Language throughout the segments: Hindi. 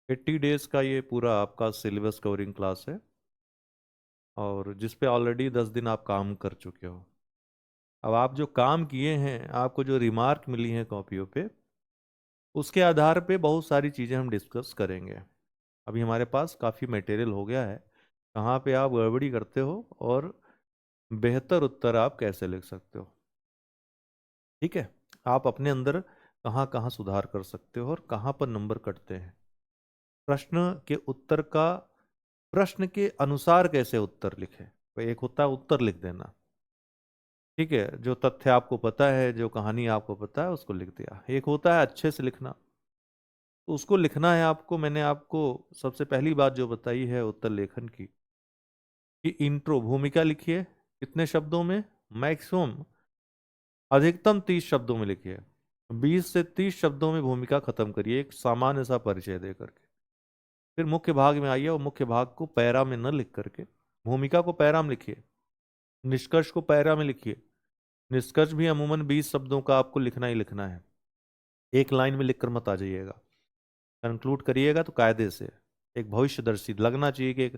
80 डेज का ये पूरा आपका सिलेबस कवरिंग क्लास है, और जिस पे ऑलरेडी 10 दिन आप काम कर चुके हो। अब आप जो काम किए हैं, आपको जो रिमार्क मिली हैं कॉपियों पे, उसके आधार पे बहुत सारी चीज़ें हम डिस्कस करेंगे। अभी हमारे पास काफ़ी मटेरियल हो गया है, कहाँ पे आप गड़बड़ी करते हो और बेहतर उत्तर आप कैसे लिख सकते हो। ठीक है, आप अपने अंदर कहाँ कहाँ सुधार कर सकते हो और कहाँ पर नंबर कटते हैं। प्रश्न के उत्तर का प्रश्न के अनुसार कैसे उत्तर लिखें। तो एक होता है उत्तर लिख देना, ठीक है, जो तथ्य आपको पता है, जो कहानी आपको पता है उसको लिख दिया। एक होता है अच्छे से लिखना, तो उसको लिखना है आपको। मैंने आपको सबसे पहली बात जो बताई है उत्तर लेखन की, कि इंट्रो भूमिका लिखिए। कितने शब्दों में? मैक्सिमम अधिकतम 30 शब्दों में लिखिए। 20 से 30 शब्दों में भूमिका खत्म करिए, एक सामान्य सा परिचय दे करके। फिर मुख्य भाग में आइए, और मुख्य भाग को पैरा में न लिख करके भूमिका को पैरा में लिखिए, निष्कर्ष को पैरा में लिखिए। निष्कर्ष भी अमूमन 20 शब्दों का आपको लिखना ही लिखना है, एक लाइन में लिखकर मत आ जाइएगा। कंक्लूड करिएगा तो कायदे से एक भविष्यदर्शी लगना चाहिए कि एक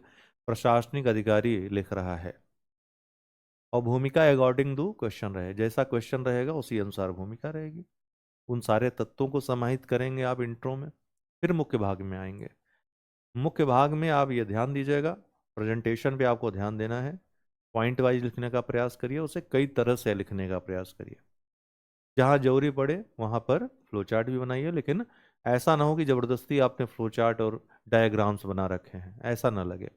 प्रशासनिक अधिकारी लिख रहा है। और भूमिका अकॉर्डिंग टू क्वेश्चन रहे, जैसा क्वेश्चन रहेगा उसी अनुसार भूमिका रहेगी। उन सारे तत्वों को समाहित करेंगे आप इंट्रो में। फिर मुख्य भाग में आएंगे। मुख्य भाग में आप ये ध्यान दीजिएगा, प्रेजेंटेशन पे आपको ध्यान देना है। पॉइंट वाइज लिखने का प्रयास करिए, उसे कई तरह से लिखने का प्रयास करिए। जहाँ जरूरी पड़े वहाँ पर फ्लो चार्ट भी बनाइए, लेकिन ऐसा ना हो कि जबरदस्ती आपने फ्लो चार्ट और डायग्राम्स बना रखे हैं, ऐसा ना लगे।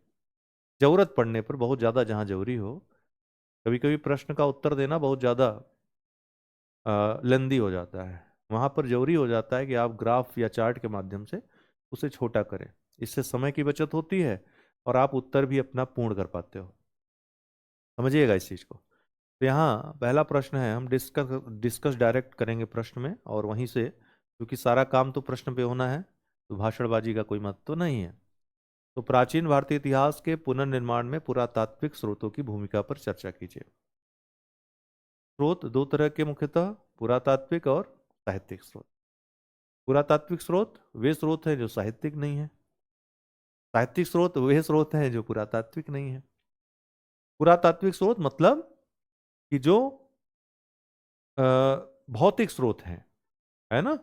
जरूरत पड़ने पर बहुत ज़्यादा जहाँ जरूरी हो, कभी कभी प्रश्न का उत्तर देना बहुत ज़्यादा लेंदी हो जाता है, वहाँ पर जरूरी हो जाता है कि आप ग्राफ या चार्ट के माध्यम से उसे छोटा करें। इससे समय की बचत होती है और आप उत्तर भी अपना पूर्ण कर पाते हो। समझिएगा इस चीज़ को। तो यहाँ पहला प्रश्न है, हम डिस्कस डिस्कस डायरेक्ट करेंगे प्रश्न में, और वहीं से, क्योंकि सारा काम तो प्रश्न पे होना है, तो भाषणबाजी का कोई मत तो नहीं है। तो प्राचीन भारतीय इतिहास के पुनर्निर्माण में पुरातात्विक स्रोतों की भूमिका पर चर्चा कीजिए। स्रोत दो तरह के मुख्यतः, पुरातात्विक और साहित्यिक स्रोत। पुरातात्विक स्रोत वे स्रोत हैं जो साहित्यिक नहीं है, साहित्यिक स्रोत वे स्रोत हैं जो पुरातात्विक नहीं है। पुरातात्विक स्रोत मतलब कि जो अ, भौतिक स्रोत हैं, है ना,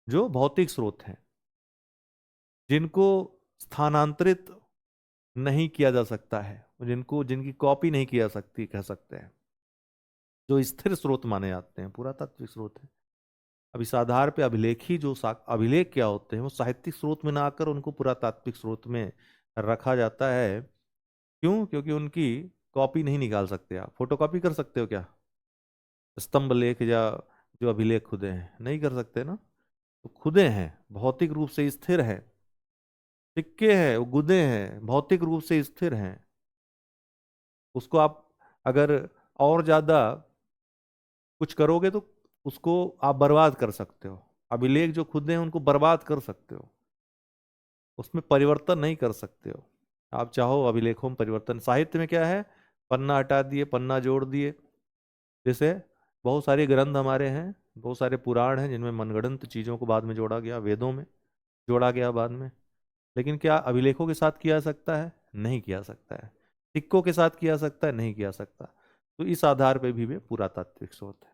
जो भौतिक स्रोत हैं, जिनको स्थानांतरित नहीं किया जा सकता है, जिनको जिनकी कॉपी नहीं की जा सकती, कह सकते हैं, जो स्थिर स्रोत माने जाते हैं, पुरातात्विक स्रोत है। अब इस आधार पे अभिलेखी जो अभिलेख क्या होते हैं, वो साहित्यिक स्रोत में ना आकर उनको पुरातात्विक स्रोत में रखा जाता है। क्यों? क्योंकि उनकी कॉपी नहीं निकाल सकते। आप फोटो कॉपी कर सकते हो क्या? स्तंभ लेख या जो अभिलेख खुदे हैं, नहीं कर सकते ना। तो खुदे हैं, भौतिक रूप से स्थिर है। सिक्के हैं, वो गुदे हैं, भौतिक रूप से स्थिर हैं। उसको आप अगर और ज्यादा कुछ करोगे तो उसको आप बर्बाद कर सकते हो। अभिलेख जो खुदे हैं उनको बर्बाद कर सकते हो, उसमें परिवर्तन नहीं कर सकते हो। आप चाहो अभिलेखों में परिवर्तन, साहित्य में क्या है, पन्ना हटा दिए, पन्ना जोड़ दिए। जैसे बहुत सारे ग्रंथ हमारे हैं, बहुत सारे पुराण हैं जिनमें मनगढ़ंत चीजों को बाद में जोड़ा गया, वेदों में जोड़ा गया बाद में। लेकिन क्या अभिलेखों के साथ किया जा सकता है? नहीं किया सकता है। सिक्कों के साथ किया जा सकता है? नहीं किया सकता। तो इस आधार पे भी वे पुरातात्विक स्रोत है।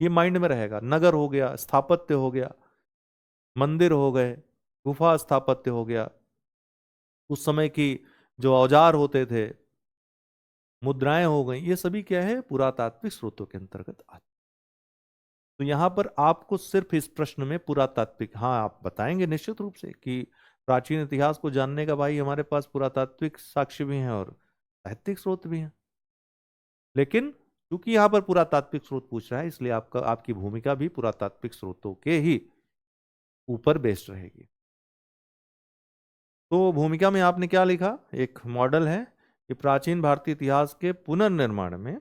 ये माइंड में रहेगा। नगर हो गया, स्थापत्य हो गया, मंदिर हो गए, गुफा स्थापत्य हो गया, उस समय की जो औजार होते थे, मुद्राएं हो गई, ये सभी क्या है, पुरातात्विक स्रोतों के अंतर्गत आते। तो यहां पर आपको सिर्फ इस प्रश्न में पुरातात्विक, हाँ आप बताएंगे निश्चित रूप से कि प्राचीन इतिहास को जानने का भाई हमारे पास पुरातात्विक साक्ष्य भी हैं और साहित्यिक स्रोत भी हैं। लेकिन क्योंकि यहाँ पर पुरातात्विक स्रोत पूछ रहा है, इसलिए आपका आपकी भूमिका भी पुरातात्विक स्रोतों के ही ऊपर बेस्ड रहेगी। तो भूमिका में आपने क्या लिखा? एक मॉडल है कि प्राचीन भारतीय इतिहास के पुनर्निर्माण में,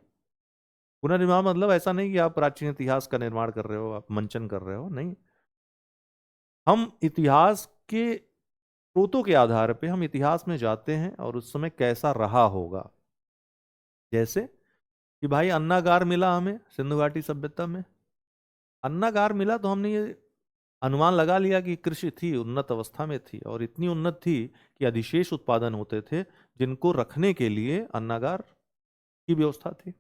पुनर्निर्माण मतलब ऐसा नहीं कि आप प्राचीन इतिहास का निर्माण कर रहे हो, आप मंचन कर रहे हो, नहीं। हम इतिहास के स्रोतों के आधार पे हम इतिहास में जाते हैं और उस समय कैसा रहा होगा। जैसे कि भाई अन्नागार मिला हमें सिंधु घाटी सभ्यता में, अन्नागार मिला तो हमने ये अनुमान लगा लिया कि कृषि थी, उन्नत अवस्था में थी, और इतनी उन्नत थी कि अधिशेष उत्पादन होते थे, जिनको रखने के लिए अन्नागार की व्यवस्था थी।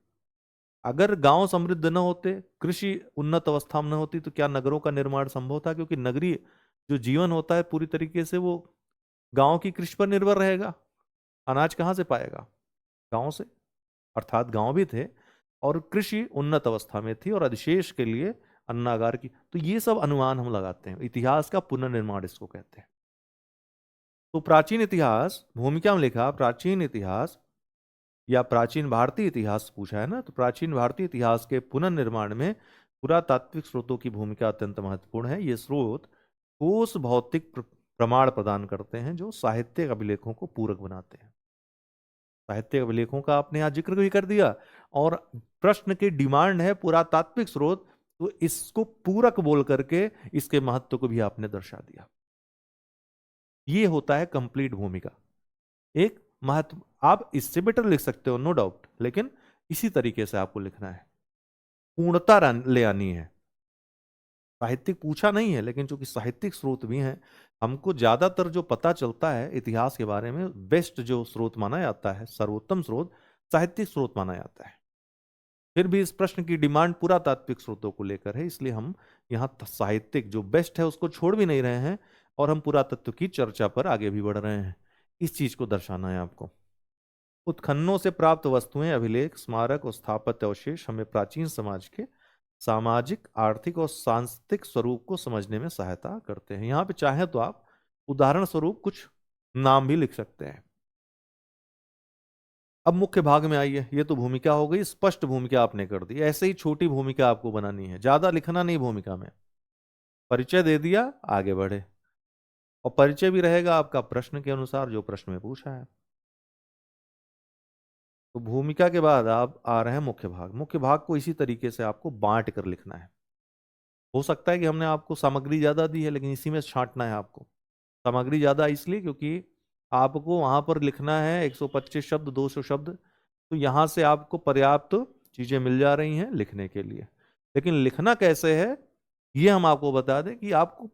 अगर गांव समृद्ध न होते, कृषि उन्नत अवस्था में न होती, तो क्या नगरों का निर्माण संभव था? क्योंकि नगरीय जो जीवन होता है पूरी तरीके से वो गांव की कृषि पर निर्भर रहेगा। अनाज कहाँ से पाएगा? गांव से। अर्थात गांव भी थे और कृषि उन्नत अवस्था में थी और अधिशेष के लिए अन्नागार की। तो ये सब अनुमान हम लगाते हैं, इतिहास का पुनर्निर्माण इसको कहते हैं। तो प्राचीन इतिहास, भूमिका में लिखा प्राचीन इतिहास या प्राचीन भारतीय इतिहास पूछा है ना, तो प्राचीन भारतीय इतिहास के पुनर्निर्माण में पुरातात्विक स्रोतों की भूमिका अत्यंत महत्वपूर्ण है। ये स्रोत ठोस भौतिक प्रमाण प्रदान करते हैं जो साहित्यिक अभिलेखों को पूरक बनाते हैं। साहित्यिक अभिलेखों का आपने यहाँ जिक्र भी कर दिया, और प्रश्न की डिमांड है पुरातात्विक स्रोत, तो इसको पूरक बोल करके इसके महत्व को भी आपने दर्शा दिया। ये होता है कंप्लीट भूमिका। एक महत्व आप इससे बेटर लिख सकते हो, नो डाउट, लेकिन इसी तरीके से आपको लिखना है, पूर्णता ले आनी है। साहित्यिक पूछा नहीं है, लेकिन चूंकि साहित्यिक स्रोत भी हैं, हमको ज्यादातर जो पता चलता है इतिहास के बारे में, बेस्ट जो स्रोत माना जाता है, सर्वोत्तम स्रोत साहित्यिक स्रोत माना जाता है। फिर भी इस प्रश्न की डिमांड पुरातात्विक स्रोतों को लेकर है, इसलिए हम यहाँ साहित्यिक जो बेस्ट है उसको छोड़ भी नहीं रहे हैं, और हम पुरातत्व की चर्चा पर आगे भी बढ़ रहे हैं। इस चीज को दर्शाना है आपको। उत्खननों से प्राप्त वस्तुएं, अभिलेख, स्मारक और स्थापत्य अवशेष हमें प्राचीन समाज के सामाजिक, आर्थिक और सांस्कृतिक स्वरूप को समझने में सहायता करते हैं। यहां पे चाहे तो आप उदाहरण स्वरूप कुछ नाम भी लिख सकते हैं। अब मुख्य भाग में आइए। ये तो भूमिका हो गई, स्पष्ट भूमिका आपने कर दी। ऐसे ही छोटी भूमिका आपको बनानी है, ज्यादा लिखना नहीं भूमिका में। परिचय दे दिया, आगे बढ़े, और परिचय भी रहेगा आपका प्रश्न के अनुसार जो प्रश्न में पूछा है। तो भूमिका के बाद आप आ रहे हैं मुख्य भाग। मुख्य भाग को इसी तरीके से आपको बांट कर लिखना है। हो सकता है कि हमने आपको सामग्री ज्यादा दी है, लेकिन इसी में छांटना है आपको। सामग्री ज्यादा इसलिए क्योंकि आपको वहां पर लिखना है 125 शब्द, 200 शब्द, तो यहां से आपको पर्याप्त चीजें मिल जा रही हैं लिखने के लिए। लेकिन लिखना कैसे है ये हम आपको बता दें, कि आपको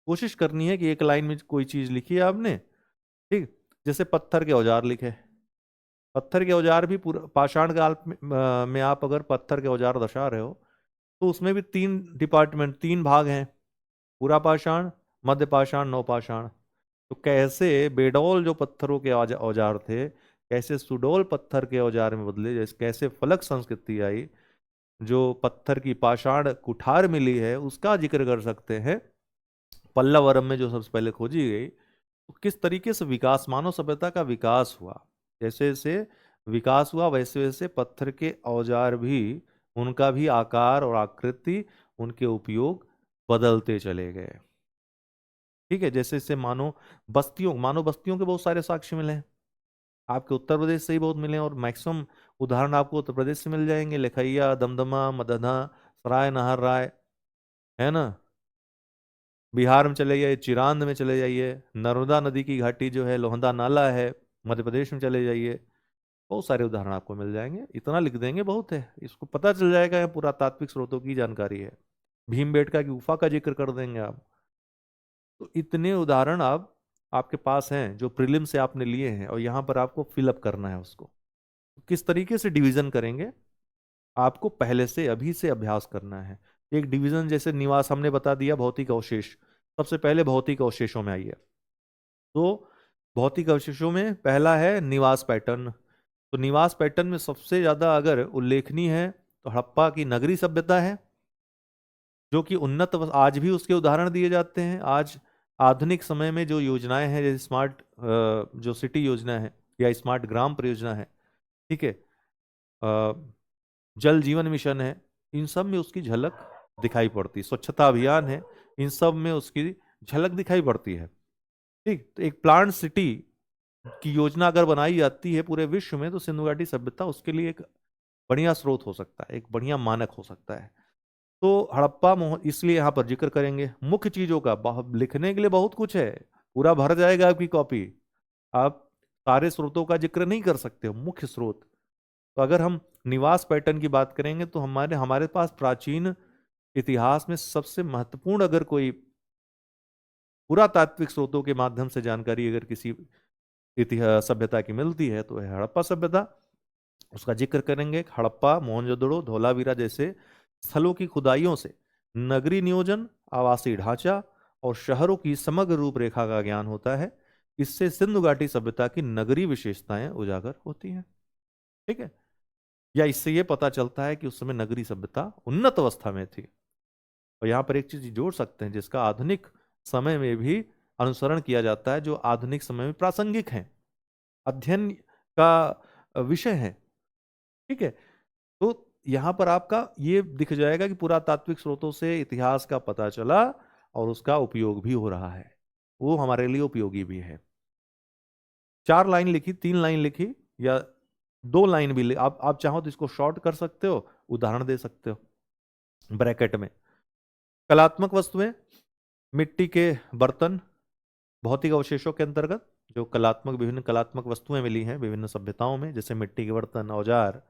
कोशिश करनी है कि एक लाइन में कोई चीज लिखी है आपने, ठीक, जैसे पत्थर के औजार लिखे। पत्थर के औजार भी पूरा पाषाण काल में आप अगर पत्थर के औजार दर्शा रहे हो, तो उसमें भी 3 डिपार्टमेंट, 3 भाग हैं, पूरा पाषाण, मध्य पाषाण, नवपाषाण। तो कैसे बेडौल जो पत्थरों के औजार थे, कैसे सुडौल पत्थर के औजार में बदले, जैसे कैसे फलक संस्कृति आई, जो पत्थर की पाषाण कुठार मिली है उसका जिक्र कर सकते हैं। पल्लवरम में जो सबसे पहले खोजी गई, तो किस तरीके से विकास, मानव सभ्यता का विकास हुआ, जैसे जैसे विकास हुआ वैसे वैसे पत्थर के औजार भी, उनका भी आकार और आकृति, उनके उपयोग बदलते चले गए। ठीक है, जैसे जैसे मानव बस्तियों के बहुत सारे साक्ष्य मिले हैं। आपके उत्तर प्रदेश से ही बहुत मिले हैं, और मैक्सिमम उदाहरण आपको उत्तर प्रदेश से मिल जाएंगे। लखैया, दमदमा, मदना, सराय नहर राय, है ना। बिहार में चले जाइए, चिरांद में चले जाइए, नर्मदा नदी की घाटी जो है, लोहंदा नाला है, मध्य प्रदेश में चले जाइए, बहुत सारे उदाहरण आपको मिल जाएंगे। इतना लिख देंगे बहुत है, इसको पता चल जाएगा, यह पुरातात्विक स्रोतों की जानकारी है। भीमबेटका की गुफा का जिक्र कर देंगे आप। तो इतने उदाहरण आप आपके पास हैं जो प्रीलिम से आपने लिए हैं, और यहाँ पर आपको फिलअप करना है उसको। तो किस तरीके से डिवीजन करेंगे, आपको पहले से अभी से अभ्यास करना है। एक डिवीजन जैसे निवास हमने बता दिया, भौतिक अवशेष। सबसे पहले भौतिक अवशेषों में आइए। तो भौतिक अवशेषों में पहला है निवास पैटर्न। तो निवास पैटर्न में सबसे ज्यादा अगर उल्लेखनीय है तो हड़प्पा की नगरी सभ्यता है, जो कि उन्नत, आज भी उसके उदाहरण दिए जाते हैं। आज आधुनिक समय में जो योजनाएं हैं, जैसे स्मार्ट जो सिटी योजना है या स्मार्ट ग्राम परियोजना है, ठीक है, जल जीवन मिशन है, इन सब में उसकी झलक दिखाई पड़ती है। स्वच्छता अभियान है, इन सब में उसकी झलक दिखाई पड़ती है। ठीक, तो एक प्लांट सिटी की योजना अगर बनाई जाती है पूरे विश्व में, तो सिंधु घाटी सभ्यता उसके लिए एक बढ़िया स्रोत हो सकता है, एक बढ़िया मानक हो सकता है। तो हड़प्पा मोहन इसलिए यहाँ पर जिक्र करेंगे। मुख्य चीजों का लिखने के लिए बहुत कुछ है, पूरा भर जाएगा आपकी कॉपी। आप सारे स्रोतों का जिक्र नहीं कर सकते हो, मुख्य स्रोत। तो अगर हम निवास पैटर्न की बात करेंगे, तो हमारे हमारे पास प्राचीन इतिहास में सबसे महत्वपूर्ण अगर कोई पुरातात्विक स्रोतों के माध्यम से जानकारी अगर किसी इतिहास सभ्यता की मिलती है तो है हड़प्पा सभ्यता। उसका जिक्र करेंगे। हड़प्पा, मोहनजोदड़ो, धोलावीरा जैसे स्थलों की खुदाइयों से नगरीय नियोजन, आवासीय ढांचा और शहरों की समग्र रूपरेखा का ज्ञान होता है। इससे सिंधु घाटी सभ्यता की नगरीय विशेषताएं उजागर होती हैं। ठीक है। या इससे यह पता चलता है कि उस समय नगरीय सभ्यता उन्नत अवस्था में थी। और यहां पर एक चीज जोड़ सकते हैं जिसका आधुनिक समय में भी अनुसरण किया जाता है, जो आधुनिक समय में प्रासंगिक है, अध्ययन का विषय है। ठीक है। तो यहां पर आपका ये दिख जाएगा कि पुरातात्विक स्रोतों से इतिहास का पता चला और उसका उपयोग भी हो रहा है, वो हमारे लिए उपयोगी भी है। 4 लाइन लिखी, 3 लाइन लिखी, या 2 लाइन भी आप चाहो तो इसको शॉर्ट कर सकते हो, उदाहरण दे सकते हो ब्रैकेट में। कलात्मक वस्तुएं, मिट्टी के बर्तन, भौतिक अवशेषों के अंतर्गत जो कलात्मक, विभिन्न कलात्मक वस्तुएं मिली हैं विभिन्न सभ्यताओं में, जैसे मिट्टी के बर्तन, औजार,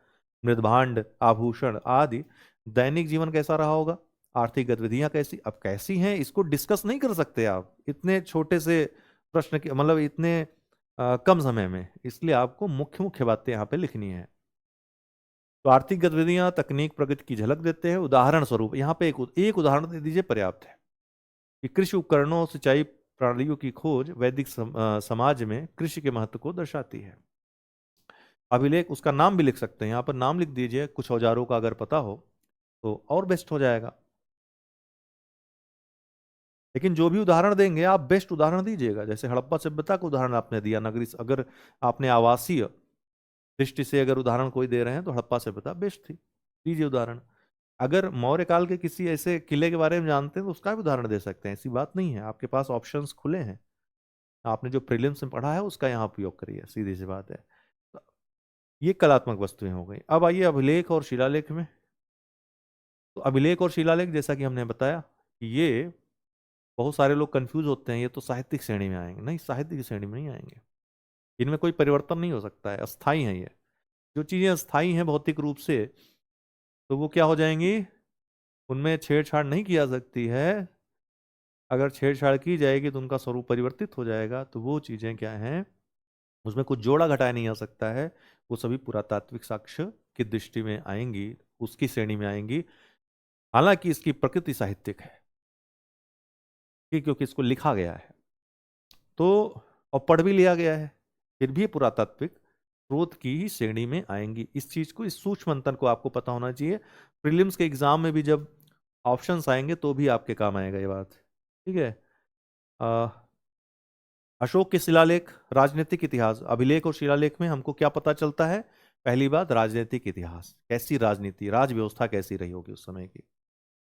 मृदभांड, आभूषण आदि। दैनिक जीवन कैसा रहा होगा, आर्थिक गतिविधियां कैसी, अब कैसी हैं इसको डिस्कस नहीं कर सकते आप इतने छोटे से प्रश्न के, मतलब इतने कम समय में, इसलिए आपको मुख्य मुख्य बातें यहाँ पे लिखनी है। तो आर्थिक गतिविधियां तकनीक प्रगति की झलक देते हैं। उदाहरण स्वरूप यहाँ पे एक उदाहरण दे दीजिए, पर्याप्त है। कि कृषि उपकरणों, सिंचाई प्रणालियों की खोज वैदिक समाज में कृषि के महत्व को दर्शाती है। अभिलेख, उसका नाम भी लिख सकते हैं, यहाँ पर नाम लिख दीजिए, कुछ औजारों का अगर पता हो तो और बेस्ट हो जाएगा। लेकिन जो भी उदाहरण देंगे आप बेस्ट उदाहरण दीजिएगा। जैसे हड़प्पा सभ्यता का उदाहरण आपने दिया, नगरी, अगर आपने आवासीय दृष्टि से अगर उदाहरण कोई दे रहे हैं तो हड़प्पा सभ्यता बेस्ट थी, दीजिए उदाहरण। अगर मौर्य काल के किसी ऐसे किले के बारे में जानते हैं तो उसका भी उदाहरण दे सकते हैं, ऐसी बात नहीं है, आपके पास ऑप्शंस खुले हैं। आपने जो प्रीलिम्स में पढ़ा है उसका यहाँ उपयोग करिए, सीधी सी बात है। ये कलात्मक वस्तुएं हो गई। अब आइए अभिलेख और शिलालेख में। तो अभिलेख और शिलालेख, जैसा कि हमने बताया कि ये, बहुत सारे लोग कंफ्यूज होते हैं, ये तो साहित्यिक श्रेणी में आएंगे। नहीं, साहित्य की श्रेणी में नहीं आएंगे, इनमें कोई परिवर्तन नहीं हो सकता है, अस्थाई है ये। जो चीजें अस्थाई हैं भौतिक रूप से, तो वो क्या हो जाएंगी, उनमें छेड़छाड़ नहीं की जा सकती है। अगर छेड़छाड़ की जाएगी तो उनका स्वरूप परिवर्तित हो जाएगा। तो वो चीजें क्या हैं, उसमें कुछ जोड़ा घटाया नहीं जा सकता है, वो सभी पुरातात्विक साक्ष्य की दृष्टि में आएंगी, उसकी श्रेणी में आएंगी। हालांकि इसकी प्रकृति साहित्यिक है, क्योंकि इसको लिखा गया है तो, और पढ़ भी लिया गया है, फिर भी पुरातात्विक स्रोत की ही श्रेणी में आएंगी। इस चीज को, इस सूक्ष्म अंतर को आपको पता होना चाहिए। प्रीलिम्स के एग्जाम में भी जब ऑप्शंस आएंगे तो भी आपके काम आएगा ये बात। ठीक है। अ, अशोक के शिलालेख, राजनीतिक इतिहास। अभिलेख और शिलालेख में हमको क्या पता चलता है, पहली बात राजनीतिक इतिहास, कैसी राजनीति, राज व्यवस्था कैसी रही होगी उस समय की।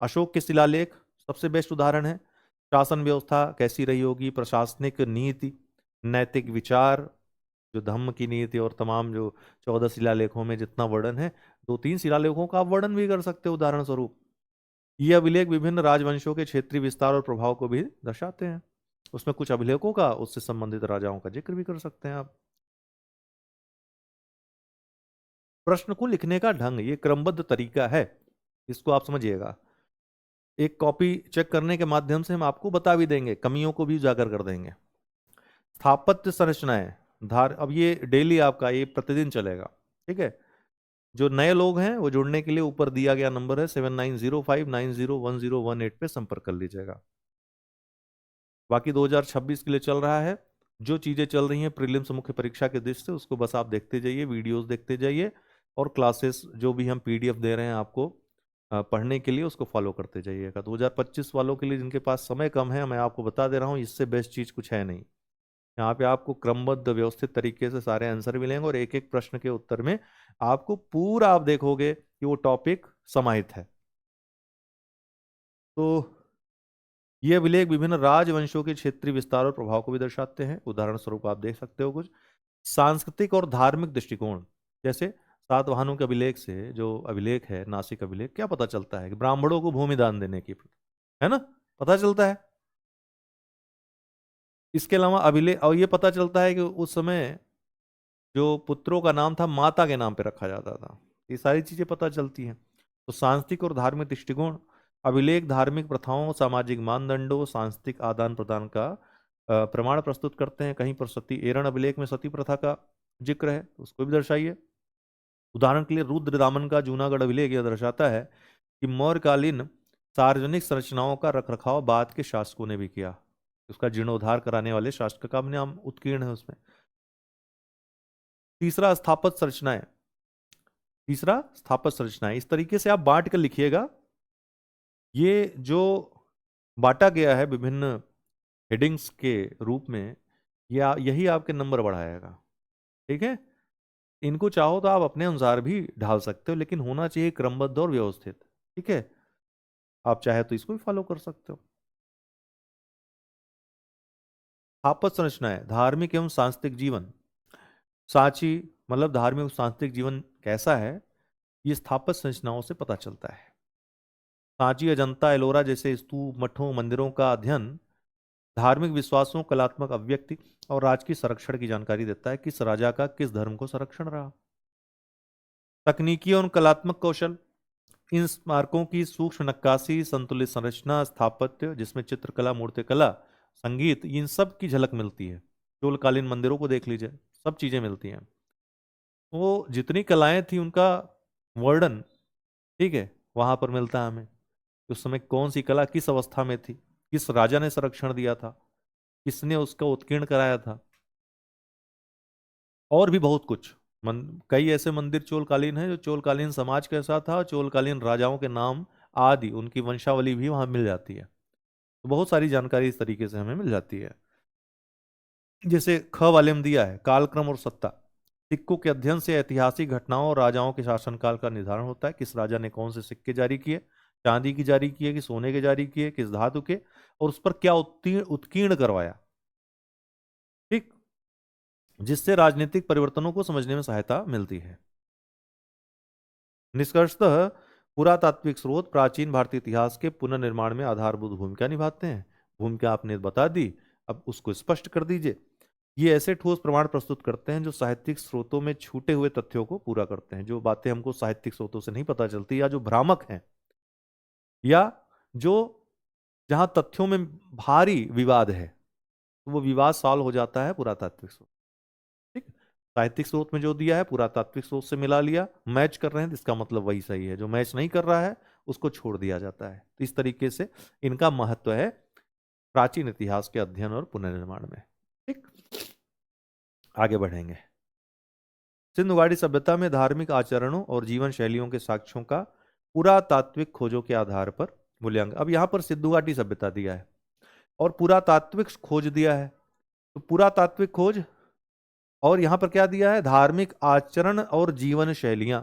अशोक के शिलालेख सबसे बेस्ट उदाहरण है। शासन व्यवस्था कैसी रही होगी, प्रशासनिक नीति, नैतिक विचार, जो धम्म की नीति, और तमाम जो 14 शिलालेखों में जितना वर्णन है, 2-3 शिलालेखों का आप वर्णन भी कर सकते हो उदाहरण स्वरूप। ये अभिलेख विभिन्न राजवंशों के क्षेत्रीय विस्तार और प्रभाव को भी दर्शाते हैं। उसमें कुछ अभिलेखों का, उससे संबंधित राजाओं का जिक्र भी कर सकते हैं आप। प्रश्न को लिखने का ढंग, ये क्रमबद्ध तरीका है, इसको आप समझिएगा। एक कॉपी चेक करने के माध्यम से हम आपको बता भी देंगे, कमियों को भी उजागर कर देंगे। स्थापत्य संरचनाएं, धार, अब ये डेली आपका, ये प्रतिदिन चलेगा। ठीक है। जो नए लोग हैं वो जुड़ने के लिए ऊपर दिया गया नंबर है 7905901018 पे संपर्क कर लीजिएगा। बाकी 2026 के लिए चल रहा है, जो चीजें चल रही हैं प्रीलिम्स मुख्य परीक्षा के दृष्टि से, उसको बस आप देखते जाइए, वीडियोस देखते जाइए, और क्लासेस जो भी हम पीडीएफ दे रहे हैं आपको पढ़ने के लिए, उसको फॉलो करते जाइएगा। 2025 वालों के लिए जिनके पास समय कम है, मैं आपको बता दे रहा हूँ, इससे बेस्ट चीज कुछ है नहीं। यहाँ पे आपको क्रमबद्ध व्यवस्थित तरीके से सारे आंसर मिलेंगे, और एक एक प्रश्न के उत्तर में आपको पूरा, आप देखोगे कि वो टॉपिक समाहित है। तो ये अभिलेख विभिन्न राजवंशों के क्षेत्रीय विस्तार और प्रभाव को भी दर्शाते हैं। उदाहरण स्वरूप आप देख सकते हो कुछ। सांस्कृतिक और धार्मिक दृष्टिकोण, जैसे सातवाहनों के अभिलेख से, जो अभिलेख है नासिक अभिलेख, क्या पता चलता है कि ब्राह्मणों को भूमि दान देने की, है ना, पता चलता है। इसके अलावा अभिलेख, और ये पता चलता है कि उस समय जो पुत्रों का नाम था माता के नाम पे रखा जाता था। ये सारी चीजें पता चलती हैं। तो सांस्कृतिक और धार्मिक दृष्टिकोण, अभिलेख धार्मिक प्रथाओं, सामाजिक मानदंडों, सांस्कृतिक आदान प्रदान का प्रमाण प्रस्तुत करते हैं। कहीं पर सती एरण अभिलेख में सती प्रथा का जिक्र है, उसको भी दर्शाइए। उदाहरण के लिए रुद्रदामन का जूनागढ़ अभिलेख यह दर्शाता है कि मौर्यकालीन सार्वजनिक संरचनाओं का रखरखाव बाद के शासकों ने भी किया। उसका जीर्णोद्धार कराने वाले शासक का नाम उत्कीर्ण है उसमें। तीसरा स्थापत्य संरचनाएं। तीसरा स्थापत्य संरचनाएं इस तरीके से आप बांट कर लिखिएगा। ये जो बांटा गया है विभिन्न हेडिंग्स के रूप में, या यही आपके नंबर बढ़ाएगा। ठीक है, इनको चाहो तो आप अपने अनुसार भी ढाल सकते हो, लेकिन होना चाहिए क्रमबद्ध और व्यवस्थित। ठीक है, आप चाहे तो इसको भी फॉलो कर सकते हो। स्थापत्य संरचनाएं, धार्मिक एवं सांस्कृतिक जीवन। सांची मतलब धार्मिक और सांस्कृतिक जीवन कैसा है, ये स्थापत्य संरचनाओं से पता चलता है। सांची, अजंता, एलोरा जैसे स्तूप, मठों, मंदिरों का अध्ययन धार्मिक विश्वासों, कलात्मक अभिव्यक्ति और राजकीय संरक्षण की जानकारी देता है। किस राजा का किस धर्म को संरक्षण रहा। तकनीकी और कलात्मक कौशल, इन स्मारकों की सूक्ष्म नक्काशी, संतुलित संरचना, स्थापत्य जिसमें चित्रकला, मूर्तिकला, संगीत, इन सब की झलक मिलती है। चोलकालीन मंदिरों को देख लीजिए, सब चीजें मिलती हैं। वो जितनी कलाएं थी उनका वर्णन, ठीक है, वहां पर मिलता है हमें। उस समय कौन सी कला किस अवस्था में थी, किस राजा ने संरक्षण दिया था, किसने उसका उत्कीर्ण कराया था, और भी बहुत कुछ। कई ऐसे मंदिर चोलकालीन हैं जो चोलकालीन समाज के साथ था, चोलकालीन राजाओं के नाम आदि उनकी वंशावली भी वहां मिल जाती है। तो बहुत सारी जानकारी इस तरीके से हमें मिल जाती है। जैसे ख वाले में दिया है कालक्रम और सत्ता। सिक्कों के अध्ययन से ऐतिहासिक घटनाओं और राजाओं के शासनकाल का निर्धारण होता है। किस राजा ने कौन से सिक्के जारी किए, चांदी की जारी किए कि सोने के जारी किए, किस धातु के, और उस पर क्या उत्कीर्ण करवाया। ठीक, जिससे राजनीतिक परिवर्तनों को समझने में सहायता मिलती है। निष्कर्षतः पुरातात्विक स्रोत प्राचीन भारतीय इतिहास के पुनर्निर्माण में आधारभूत भूमिका निभाते हैं। भूमिका आपने बता दी, अब उसको स्पष्ट कर दीजिए। ये ऐसे ठोस प्रमाण प्रस्तुत करते हैं जो साहित्यिक स्रोतों में छूटे हुए तथ्यों को पूरा करते हैं। जो बातें हमको साहित्यिक स्रोतों से नहीं पता चलती, या जो भ्रामक हैं, या जो जहां तथ्यों में भारी विवाद है, तो वो विवाद सॉल्व हो जाता है पुरातात्विक स्रोत। ठीक, साहित्यिक स्रोत में जो दिया है पुरातात्विक स्रोत से मिला लिया, मैच कर रहे हैं, इसका मतलब वही सही है। जो मैच नहीं कर रहा है उसको छोड़ दिया जाता है। तो इस तरीके से इनका महत्व है प्राचीन इतिहास के अध्ययन और पुनर्निर्माण में। ठीक, आगे बढ़ेंगे। सिंधु घाटी सभ्यता में धार्मिक आचरणों और जीवन शैलियों के साक्ष्यों का पुरातात्विक खोजों के आधार पर मूल्यांकन। अब यहां पर सिंधु घाटी सभ्यता दिया है और पुरातात्विक खोज दिया है। तो पुरातात्विक खोज, और यहां पर क्या दिया है, धार्मिक आचरण और जीवन शैलियां।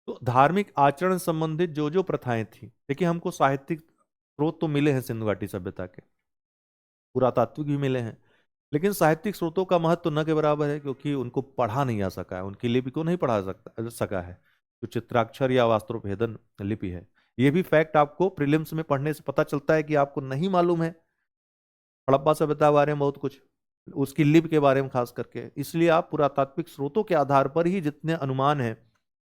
तो धार्मिक आचरण संबंधित जो जो प्रथाएं थी, देखिए हमको साहित्यिक स्रोत तो मिले हैं सिंधु घाटी सभ्यता के, पुरातात्विक भी मिले हैं, लेकिन साहित्यिक स्रोतों का महत्व न के बराबर है, क्योंकि उनको पढ़ा नहीं आ सका है, उनकी लिपि को नहीं पढ़ा सका है, जो चित्राक्षर या वास्त्रोभेदन लिपि है। ये भी फैक्ट आपको प्रीलिम्स में पढ़ने से पता चलता है कि आपको नहीं मालूम है हड़प्पा सभ्यता के बारे में बहुत कुछ, उसकी लिपि के बारे में खास करके। इसलिए आप पुरातात्विक स्रोतों के आधार पर ही जितने अनुमान हैं,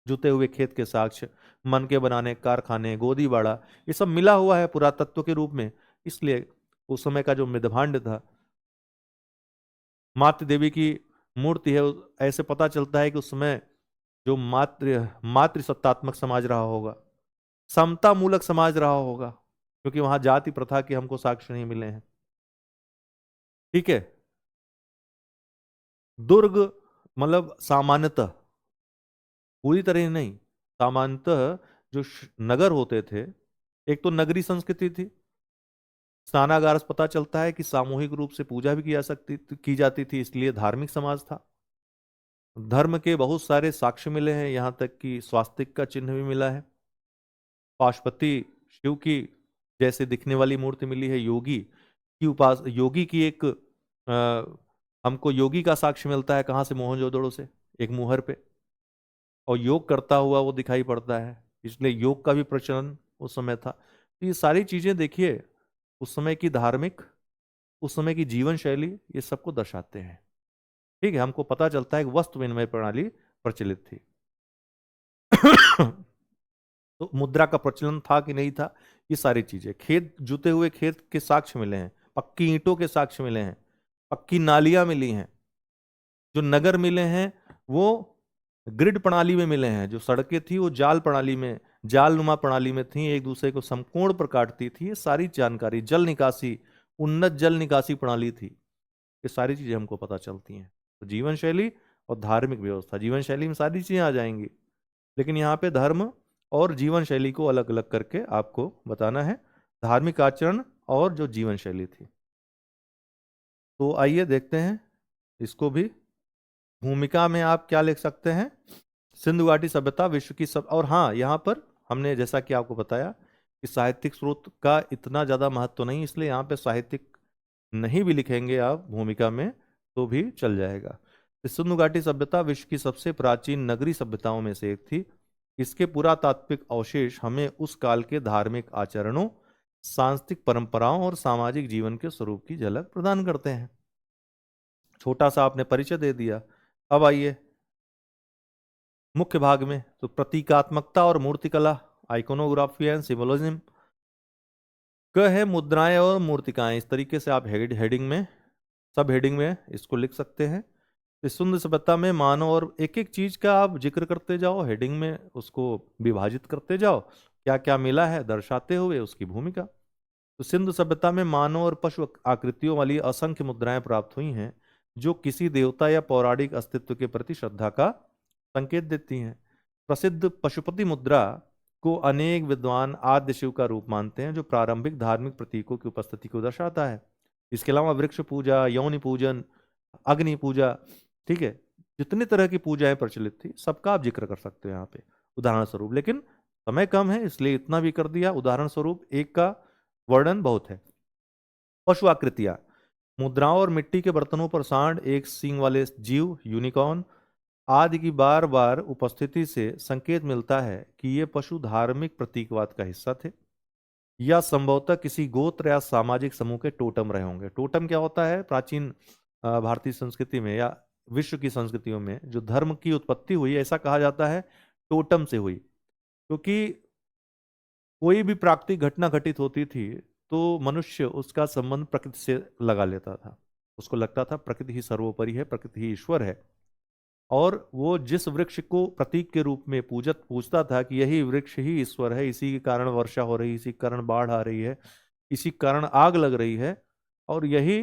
जुते हुए खेत के साक्ष्य, मन के बनाने कारखाने, गोदी बाड़ा, ये सब मिला हुआ है पुरातत्व के रूप में। इसलिए उस समय का जो मृदभांड था, मातृ देवी की मूर्ति है, ऐसे पता चलता है कि उस समय जो मातृ सत्तात्मक समाज रहा होगा, समता मूलक समाज रहा होगा, क्योंकि वहां जाति प्रथा के हमको साक्ष्य नहीं मिले हैं। ठीक है, दुर्ग मतलब सामान्यतः, पूरी तरह नहीं, सामान्यतः जो नगर होते थे, एक तो नगरी संस्कृति थी। स्नानागार से पता चलता है कि सामूहिक रूप से पूजा भी की जाती थी, इसलिए धार्मिक समाज था। धर्म के बहुत सारे साक्ष्य मिले हैं, यहां तक कि स्वास्तिक का चिन्ह भी मिला है। पाशुपति शिव की जैसे दिखने वाली मूर्ति मिली है। योगी की योगी की एक हमको योगी का साक्ष्य मिलता है, कहाँ से, मोहनजोदड़ो से, एक मुहर पे, और योग करता हुआ वो दिखाई पड़ता है, इसलिए योग का भी प्रचलन उस समय था। तो ये सारी चीजें देखिए, उस समय की धार्मिक, उस समय की जीवन शैली, ये सबको दर्शाते हैं। ठीक है, हमको पता चलता है कि वस्तु विनिमय प्रणाली प्रचलित थी। तो मुद्रा का प्रचलन था कि नहीं था, ये सारी चीजें, खेत जुते हुए खेत के साक्ष्य मिले हैं, पक्की ईंटों के साक्ष्य मिले हैं, पक्की नालियां मिली हैं, जो नगर मिले हैं वो ग्रिड प्रणाली में मिले हैं, जो सड़कें थी वो जाल प्रणाली में, जाल नुमा प्रणाली में थी, एक दूसरे को समकोण पर काटती थी, ये सारी जानकारी, जल निकासी, उन्नत जल निकासी प्रणाली थी, ये सारी चीजें हमको पता चलती हैं। तो जीवन शैली और धार्मिक व्यवस्था, जीवन शैली में सारी चीजें आ जाएंगी, लेकिन यहाँ पे धर्म और जीवन शैली को अलग अलग करके आपको बताना है, धार्मिक आचरण और जो जीवन शैली थी। तो आइए देखते हैं इसको भी। भूमिका में आप क्या लिख सकते हैं, सिंधु घाटी सभ्यता विश्व की सब, और हाँ यहाँ पर हमने जैसा कि आपको बताया कि साहित्यिक स्रोत का इतना ज्यादा महत्व नहीं, इसलिए यहाँ पे साहित्यिक नहीं भी लिखेंगे आप भूमिका में तो भी चल जाएगा। सिंधु घाटी सभ्यता विश्व की सबसे प्राचीन नगरी सभ्यताओं में से एक थी। इसके पुरातात्विक अवशेष हमें उस काल के धार्मिक आचरणों, सांस्कृतिक परंपराओं और सामाजिक जीवन के स्वरूप की झलक प्रदान करते हैं। छोटा सा आपने परिचय दे दिया। अब आइए मुख्य भाग में। तो प्रतीकात्मकता और मूर्तिकला, आइकोनोग्राफी एंड सिंबोलिज्म, क है मुद्राएं और मूर्तिकाएं, इस तरीके से आप हेडिंग में, सब हेडिंग में इसको लिख सकते हैं। इस सुंदर सभ्यता में मानव, और एक एक चीज का आप जिक्र करते जाओ, हेडिंग में उसको विभाजित करते जाओ, क्या क्या मिला है दर्शाते हुए उसकी भूमिका। तो सिंधु सभ्यता में मानव और पशु आकृतियों वाली असंख्य मुद्राएं प्राप्त हुई हैं, जो किसी देवता या पौराणिक अस्तित्व के प्रति श्रद्धा का संकेत देती हैं। प्रसिद्ध पशुपति मुद्रा को अनेक विद्वान आद्य शिव का रूप मानते हैं, जो प्रारंभिक धार्मिक प्रतीकों की उपस्थिति को दर्शाता है। इसके अलावा वृक्ष पूजा, यौनि पूजन, अग्नि पूजा, ठीक है, जितनी तरह की पूजाएं प्रचलित थी सबका आप जिक्र कर सकते हो यहाँ पे उदाहरण स्वरूप, लेकिन समय कम है इसलिए इतना भी कर दिया। उदाहरण स्वरूप एक का वर्णन बहुत है। पशु आकृतियां, मुद्राओं और मिट्टी के बर्तनों पर सांड, एक सींग वाले जीव, यूनिकॉर्न आदि की बार बार उपस्थिति से संकेत मिलता है कि ये पशु धार्मिक प्रतीकवाद का हिस्सा थे, या संभवतः किसी गोत्र या सामाजिक समूह के टोटम रहे होंगे। टोटम क्या होता है, प्राचीन भारतीय संस्कृति में या विश्व की संस्कृतियों में जो धर्म की उत्पत्ति हुई, ऐसा कहा जाता है टोटम से हुई, क्योंकि कोई भी प्राकृतिक घटना घटित होती थी तो मनुष्य उसका संबंध प्रकृति से लगा लेता था, उसको लगता था प्रकृति ही सर्वोपरि है, प्रकृति ही ईश्वर है, और वो जिस वृक्ष को प्रतीक के रूप में पूजता था कि यही वृक्ष ही ईश्वर है, इसी के कारण वर्षा हो रही, इसी के कारण बाढ़ आ रही है, इसी के कारण आग लग रही है, और यही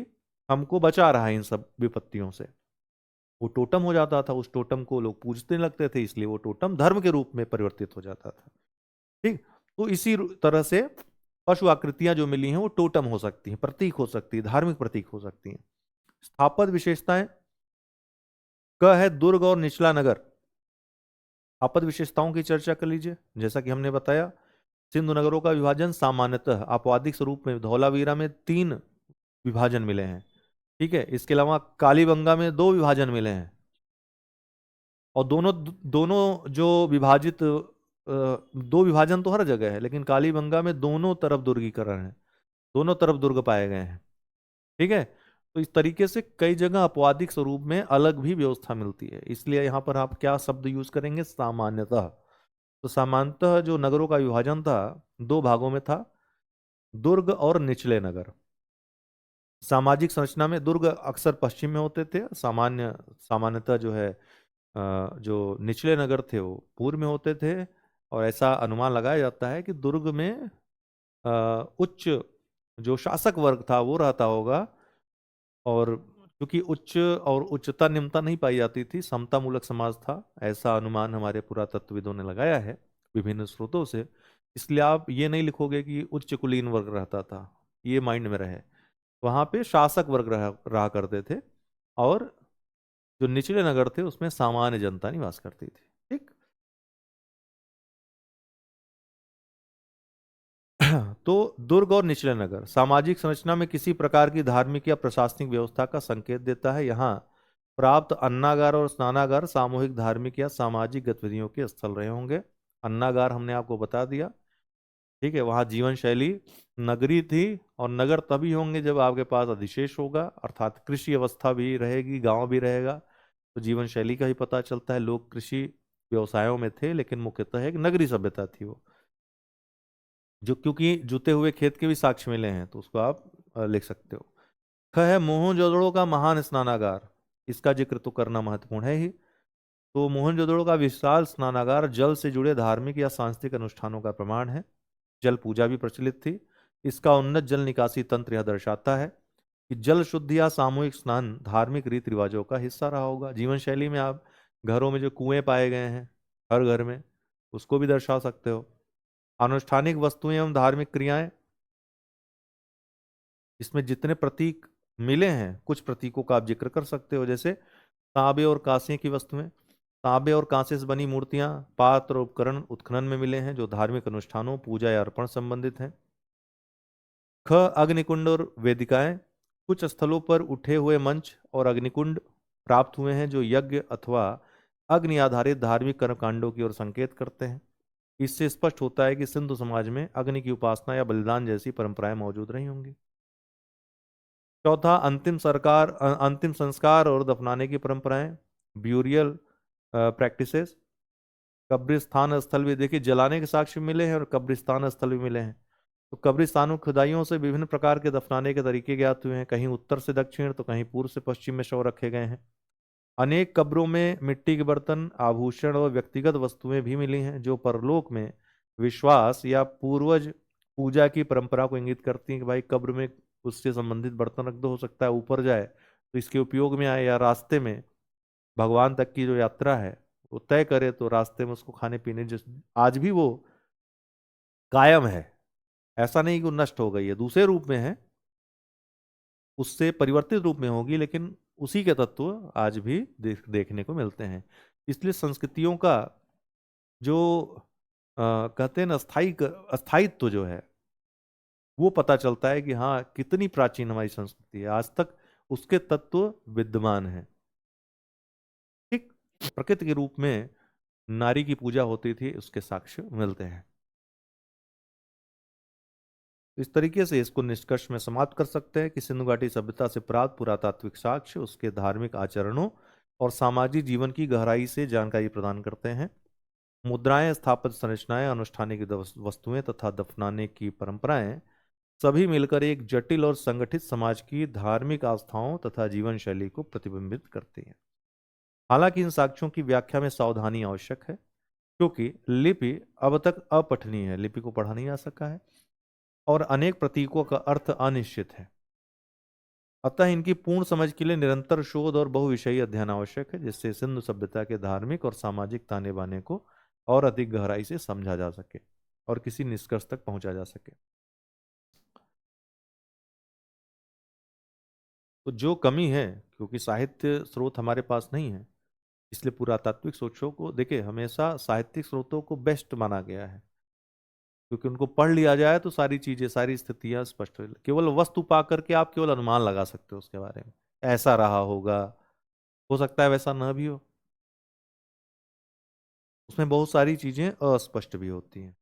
हमको बचा रहा है इन सब विपत्तियों से, वो टोटम हो जाता था। उस टोटम को लोग पूजने लगते थे, इसलिए वो टोटम धर्म के रूप में परिवर्तित हो जाता था। ठीक, तो इसी तरह से पशु आकृतियां जो मिली हैं वो टोटम हो सकती हैं, प्रतीक हो सकती है, धार्मिक प्रतीक हो सकती हैं। स्थापत्य विशेषताएं, क है दुर्ग और निचला नगर। स्थापत्य विशेषताओं की चर्चा कर लीजिए। जैसा कि हमने बताया सिंधु नगरों का विभाजन सामान्यतः आपवादिक स्वरूप में धौलावीरा में 3 विभाजन मिले हैं, ठीक है, इसके अलावा कालीबंगा में 2 विभाजन मिले हैं, और दोनों दोनों जो विभाजित 2 विभाजन तो हर जगह है, लेकिन कालीबंगा में दोनों तरफ दुर्गीकरण है, दोनों तरफ दुर्ग पाए गए हैं, ठीक है। तो इस तरीके से कई जगह अपवादिक स्वरूप में अलग भी व्यवस्था मिलती है, इसलिए यहां पर आप क्या शब्द यूज करेंगे, सामान्यतः। तो सामान्यतः जो नगरों का विभाजन था 2 भागों में था, दुर्ग और निचले नगर। सामाजिक संरचना में दुर्ग अक्सर पश्चिम में होते थे, सामान्यतः जो है जो निचले नगर थे वो पूर्व में होते थे, और ऐसा अनुमान लगाया जाता है कि दुर्ग में उच्च जो शासक वर्ग था वो रहता होगा, और क्योंकि उच्च और उच्चता निम्नता नहीं पाई जाती थी, समता मूलक समाज था, ऐसा अनुमान हमारे पुरातत्वविदों ने लगाया है विभिन्न स्रोतों से। इसलिए आप ये नहीं लिखोगे कि उच्च कुलीन वर्ग रहता था, ये माइंड में रहे, वहां पे शासक वर्ग रहा करते थे, और जो निचले नगर थे उसमें सामान्य जनता निवास करती थी। ठीक, तो दुर्ग और निचले नगर सामाजिक संरचना में किसी प्रकार की धार्मिक या प्रशासनिक व्यवस्था का संकेत देता है। यहाँ प्राप्त अन्नागार और स्नानागार सामूहिक धार्मिक या सामाजिक गतिविधियों के स्थल रहे होंगे। अन्नागार हमने आपको बता दिया, ठीक है, वहाँ जीवन शैली नगरी थी, और नगर तभी होंगे जब आपके पास अधिशेष होगा, अर्थात कृषि अवस्था भी रहेगी, गांव भी रहेगा, तो जीवन शैली का ही पता चलता है। लोग कृषि व्यवसायों में थे, लेकिन मुख्यतः एक नगरी सभ्यता थी वो। जो क्योंकि जुते हुए खेत के भी साक्ष्य मिले हैं, तो उसको आप लिख सकते हो। ख है मोहनजोदड़ो का महान स्नानागार। इसका जिक्र तो करना महत्वपूर्ण है ही। तो मोहनजोदड़ो का विशाल स्नानागार जल से जुड़े धार्मिक या सांस्कृतिक अनुष्ठानों का प्रमाण है। जल पूजा भी प्रचलित थी। इसका उन्नत जल निकासी तंत्र यह दर्शाता है कि जल शुद्धि या सामूहिक स्नान धार्मिक रीति रिवाजों का हिस्सा रहा होगा। जीवन शैली में आप घरों में जो कुएं पाए गए हैं हर घर में, उसको भी दर्शा सकते हो। अनुष्ठानिक वस्तुएं एवं धार्मिक क्रियाएं, इसमें जितने प्रतीक मिले हैं कुछ प्रतीकों का आप जिक्र कर सकते हो, जैसे तांबे और कांसे की वस्तुएं। तांबे और कांसे से बनी मूर्तियां, पात्र और उपकरण उत्खनन में मिले हैं जो धार्मिक अनुष्ठानों, पूजा या अर्पण संबंधित हैं। ख अग्निकुंड और वेदिकाएं। कुछ स्थलों पर उठे हुए मंच और अग्निकुंड प्राप्त हुए हैं जो यज्ञ अथवा अग्नि आधारित धार्मिक कर्मकांडों की ओर संकेत करते हैं। इससे स्पष्ट होता है कि सिंधु समाज में अग्नि की उपासना या बलिदान जैसी परंपराएं मौजूद रही होंगी। चौथा, अंतिम संस्कार और दफनाने की परंपराएं, ब्यूरियल प्रैक्टिसेस। कब्रिस्तान स्थल भी देखिए, जलाने के साक्ष्य मिले हैं और कब्रिस्तान स्थल भी मिले हैं। तो कब्रिस्तानों खुदाइयों से विभिन्न प्रकार के दफनाने के तरीके ज्ञात हुए हैं। कहीं उत्तर से दक्षिण तो कहीं पूर्व से पश्चिम में शव रखे गए हैं। अनेक कब्रों में मिट्टी के बर्तन, आभूषण और व्यक्तिगत वस्तुएं भी मिली हैं जो परलोक में विश्वास या पूर्वज पूजा की परंपरा को इंगित करती हैं कि भाई कब्र में उससे संबंधित बर्तन रख दो, हो सकता है ऊपर जाए तो इसके उपयोग में आए, या रास्ते में भगवान तक की जो यात्रा है वो तय करे तो रास्ते में उसको खाने पीने, जिस आज भी वो कायम है। ऐसा नहीं कि वो नष्ट हो गई है, दूसरे रूप में है, उससे परिवर्तित रूप में होगी, लेकिन उसी के तत्व आज भी देखने को मिलते हैं। इसलिए संस्कृतियों का जो कहते हैं ना अस्थायित्व जो है वो पता चलता है कि हाँ कितनी प्राचीन हमारी संस्कृति है, आज तक उसके तत्व विद्यमान है। ठीक, प्रकृति के रूप में नारी की पूजा होती थी, उसके साक्ष्य मिलते हैं। इस तरीके से इसको निष्कर्ष में समाप्त कर सकते हैं कि सिंधु घाटी सभ्यता से प्राप्त पुरातात्विक साक्ष्य उसके धार्मिक आचरणों और सामाजिक जीवन की गहराई से जानकारी प्रदान करते हैं। मुद्राएं, स्थापत्य संरचनाएं, अनुष्ठानिक वस्तुएं तथा दफनाने की परंपराएं सभी मिलकर एक जटिल और संगठित समाज की धार्मिक आस्थाओं तथा जीवन शैली को प्रतिबिंबित करती हैं। हालांकि इन साक्ष्यों की व्याख्या में सावधानी आवश्यक है, क्योंकि लिपि अब तक अपठनीय है, लिपि को पढ़ा नहीं जा सका है, और अनेक प्रतीकों का अर्थ अनिश्चित है। अतः इनकी पूर्ण समझ के लिए निरंतर शोध और बहुविषयी अध्ययन आवश्यक है, जिससे सिंधु सभ्यता के धार्मिक और सामाजिक ताने बाने को और अधिक गहराई से समझा जा सके और किसी निष्कर्ष तक पहुंचा जा सके। तो जो कमी है, क्योंकि साहित्य स्रोत हमारे पास नहीं है, इसलिए पुरातात्विक सोचों को देखिए हमेशा साहित्यिक स्रोतों को बेस्ट माना गया है, क्योंकि उनको पढ़ लिया जाए तो सारी चीजें, सारी स्थितियां स्पष्ट हो। केवल वस्तु पा करके आप केवल अनुमान लगा सकते हो उसके बारे में, ऐसा रहा होगा, हो सकता है वैसा न भी हो, उसमें बहुत सारी चीजें अस्पष्ट भी होती हैं।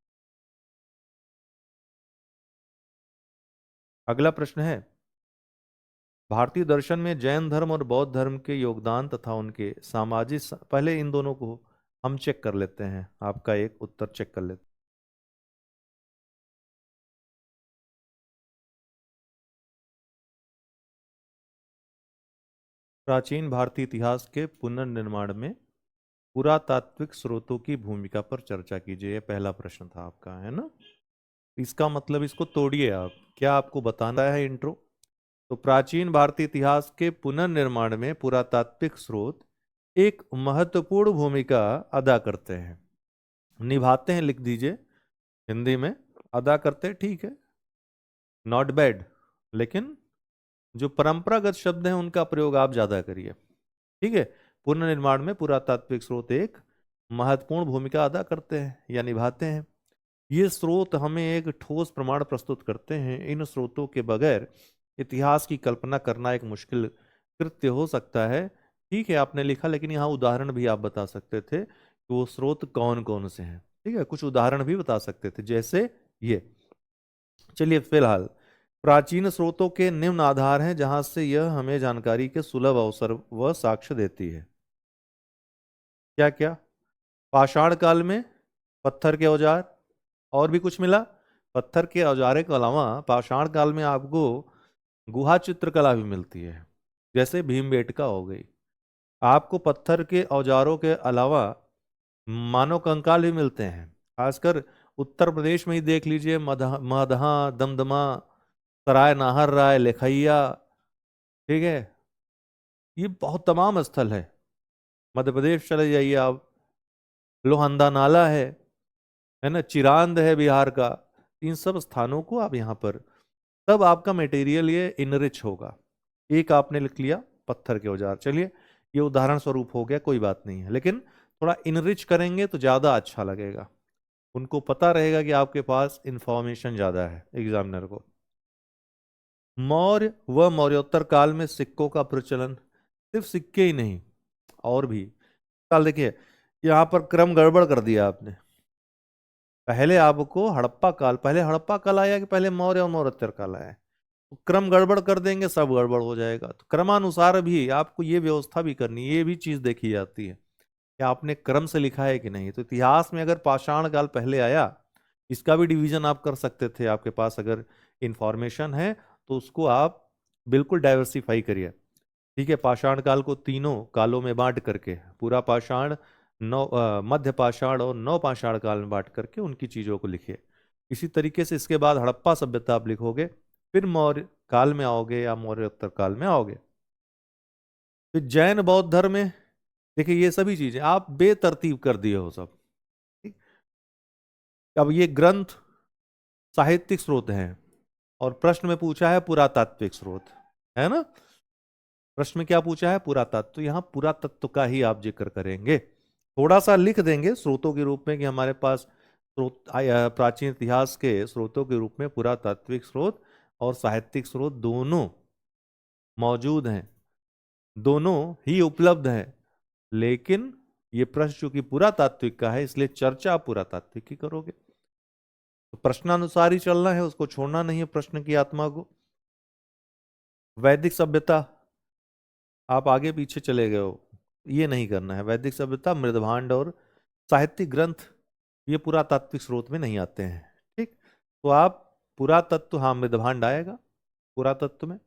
अगला प्रश्न है, भारतीय दर्शन में जैन धर्म और बौद्ध धर्म के योगदान तथा उनके सामाजिक पहले इन दोनों को हम चेक कर लेते हैं, आपका एक उत्तर चेक कर लेते हैं। प्राचीन भारतीय इतिहास के पुनर्निर्माण में पुरातात्विक स्रोतों की भूमिका पर चर्चा कीजिए, यह पहला प्रश्न था आपका, है ना। इसका मतलब इसको तोड़िए आप, क्या आपको बताना है इंट्रो। तो प्राचीन भारतीय इतिहास के पुनर्निर्माण में पुरातात्विक स्रोत एक महत्वपूर्ण भूमिका अदा करते हैं, निभाते हैं, लिख दीजिए हिंदी में, अदा करते हैं, ठीक है, नॉट बैड, लेकिन जो परंपरागत शब्द हैं उनका प्रयोग आप ज्यादा करिए, ठीक है। पुनर्निर्माण में पुरातात्विक स्रोत एक महत्वपूर्ण भूमिका अदा करते हैं या निभाते हैं। ये स्रोत हमें एक ठोस प्रमाण प्रस्तुत करते हैं। इन स्रोतों के बगैर इतिहास की कल्पना करना एक मुश्किल कृत्य हो सकता है। ठीक है, आपने लिखा, लेकिन यहाँ उदाहरण भी आप बता सकते थे कि वो स्रोत कौन कौन से हैं, ठीक है, कुछ उदाहरण भी बता सकते थे जैसे ये। चलिए, फिलहाल प्राचीन स्रोतों के निम्न आधार हैं जहां से यह हमें जानकारी के सुलभ अवसर व साक्ष्य देती है। क्या क्या? पाषाण काल में पत्थर के औजार, और भी कुछ मिला, पत्थर के औजारे के अलावा पाषाण काल में आपको गुहा चित्रकला भी मिलती है, जैसे भीमबेटका हो गई। आपको पत्थर के औजारों के अलावा मानव कंकाल भी मिलते हैं। खासकर उत्तर प्रदेश में ही देख लीजिए, मदहा, दमदमा, सराय नाहर राय, लेखैया, ठीक है, ये बहुत तमाम स्थल है। मध्य प्रदेश चले जाइए आप, लोहंदा नाला है ना, चिरांद है बिहार का। इन सब स्थानों को आप यहाँ पर, तब आपका मटेरियल ये इनरिच होगा। एक आपने लिख लिया पत्थर के औजार, चलिए ये उदाहरण स्वरूप हो गया, कोई बात नहीं है, लेकिन थोड़ा इनरिच करेंगे तो ज्यादा अच्छा लगेगा। उनको पता रहेगा कि आपके पास इंफॉर्मेशन ज्यादा है एग्जामिनर को। मौर्य व मौर्योत्तर काल में सिक्कों का प्रचलन, सिर्फ सिक्के ही नहीं और भी। काल देखिए, यहाँ पर क्रम गड़बड़ कर दिया आपने। पहले आपको हड़प्पा काल, पहले हड़प्पा काल आया कि पहले मौर्य और मौर्योत्तर काल आया? तो क्रम गड़बड़ कर देंगे, सब गड़बड़ हो जाएगा। तो क्रमानुसार भी आपको ये व्यवस्था भी करनी है, ये भी चीज देखी जाती है कि आपने क्रम से लिखा है कि नहीं। तो इतिहास में अगर पाषाण काल पहले आया, इसका भी डिवीजन आप कर सकते थे, आपके पास अगर इंफॉर्मेशन है तो उसको आप बिल्कुल डाइवर्सिफाई करिए। ठीक है, पाषाण काल को तीनों कालों में बांट करके, पूरा पाषाण, मध्य पाषाण और नव पाषाण काल में बांट करके उनकी चीजों को लिखिए। इसी तरीके से इसके बाद हड़प्पा सभ्यता आप लिखोगे, फिर मौर्य काल में आओगे या मौर्योत्तर काल में आओगे। फिर जैन बौद्ध धर्म में देखिए, ये सभी चीजें आप बेतरतीब कर दिए हो सब। ठीक? अब ये ग्रंथ साहित्यिक स्रोत हैं, और प्रश्न में पूछा है पुरातात्विक स्रोत, है ना। प्रश्न में क्या पूछा है? पुरातत्व। तो यहाँ पुरातत्व का ही आप जिक्र करेंगे, थोड़ा सा लिख देंगे स्रोतों के रूप में कि हमारे पास स्रोत, प्राचीन इतिहास के स्रोतों के रूप में पुरातात्विक स्रोत और साहित्यिक स्रोत दोनों मौजूद हैं, दोनों ही उपलब्ध हैं। लेकिन ये प्रश्न चूंकि पुरातात्विक का है, इसलिए चर्चा आप पुरातात्विक की करोगे। तो प्रश्नानुसार ही चलना है, उसको छोड़ना नहीं है प्रश्न की आत्मा को। वैदिक सभ्यता आप आगे पीछे चले गए हो, ये नहीं करना है। वैदिक सभ्यता, मृदभांड और साहित्यिक ग्रंथ, ये पुरातात्विक स्रोत में नहीं आते हैं। ठीक, तो आप पुरातत्व, हाँ मृदभांड आएगा पुरातत्व में।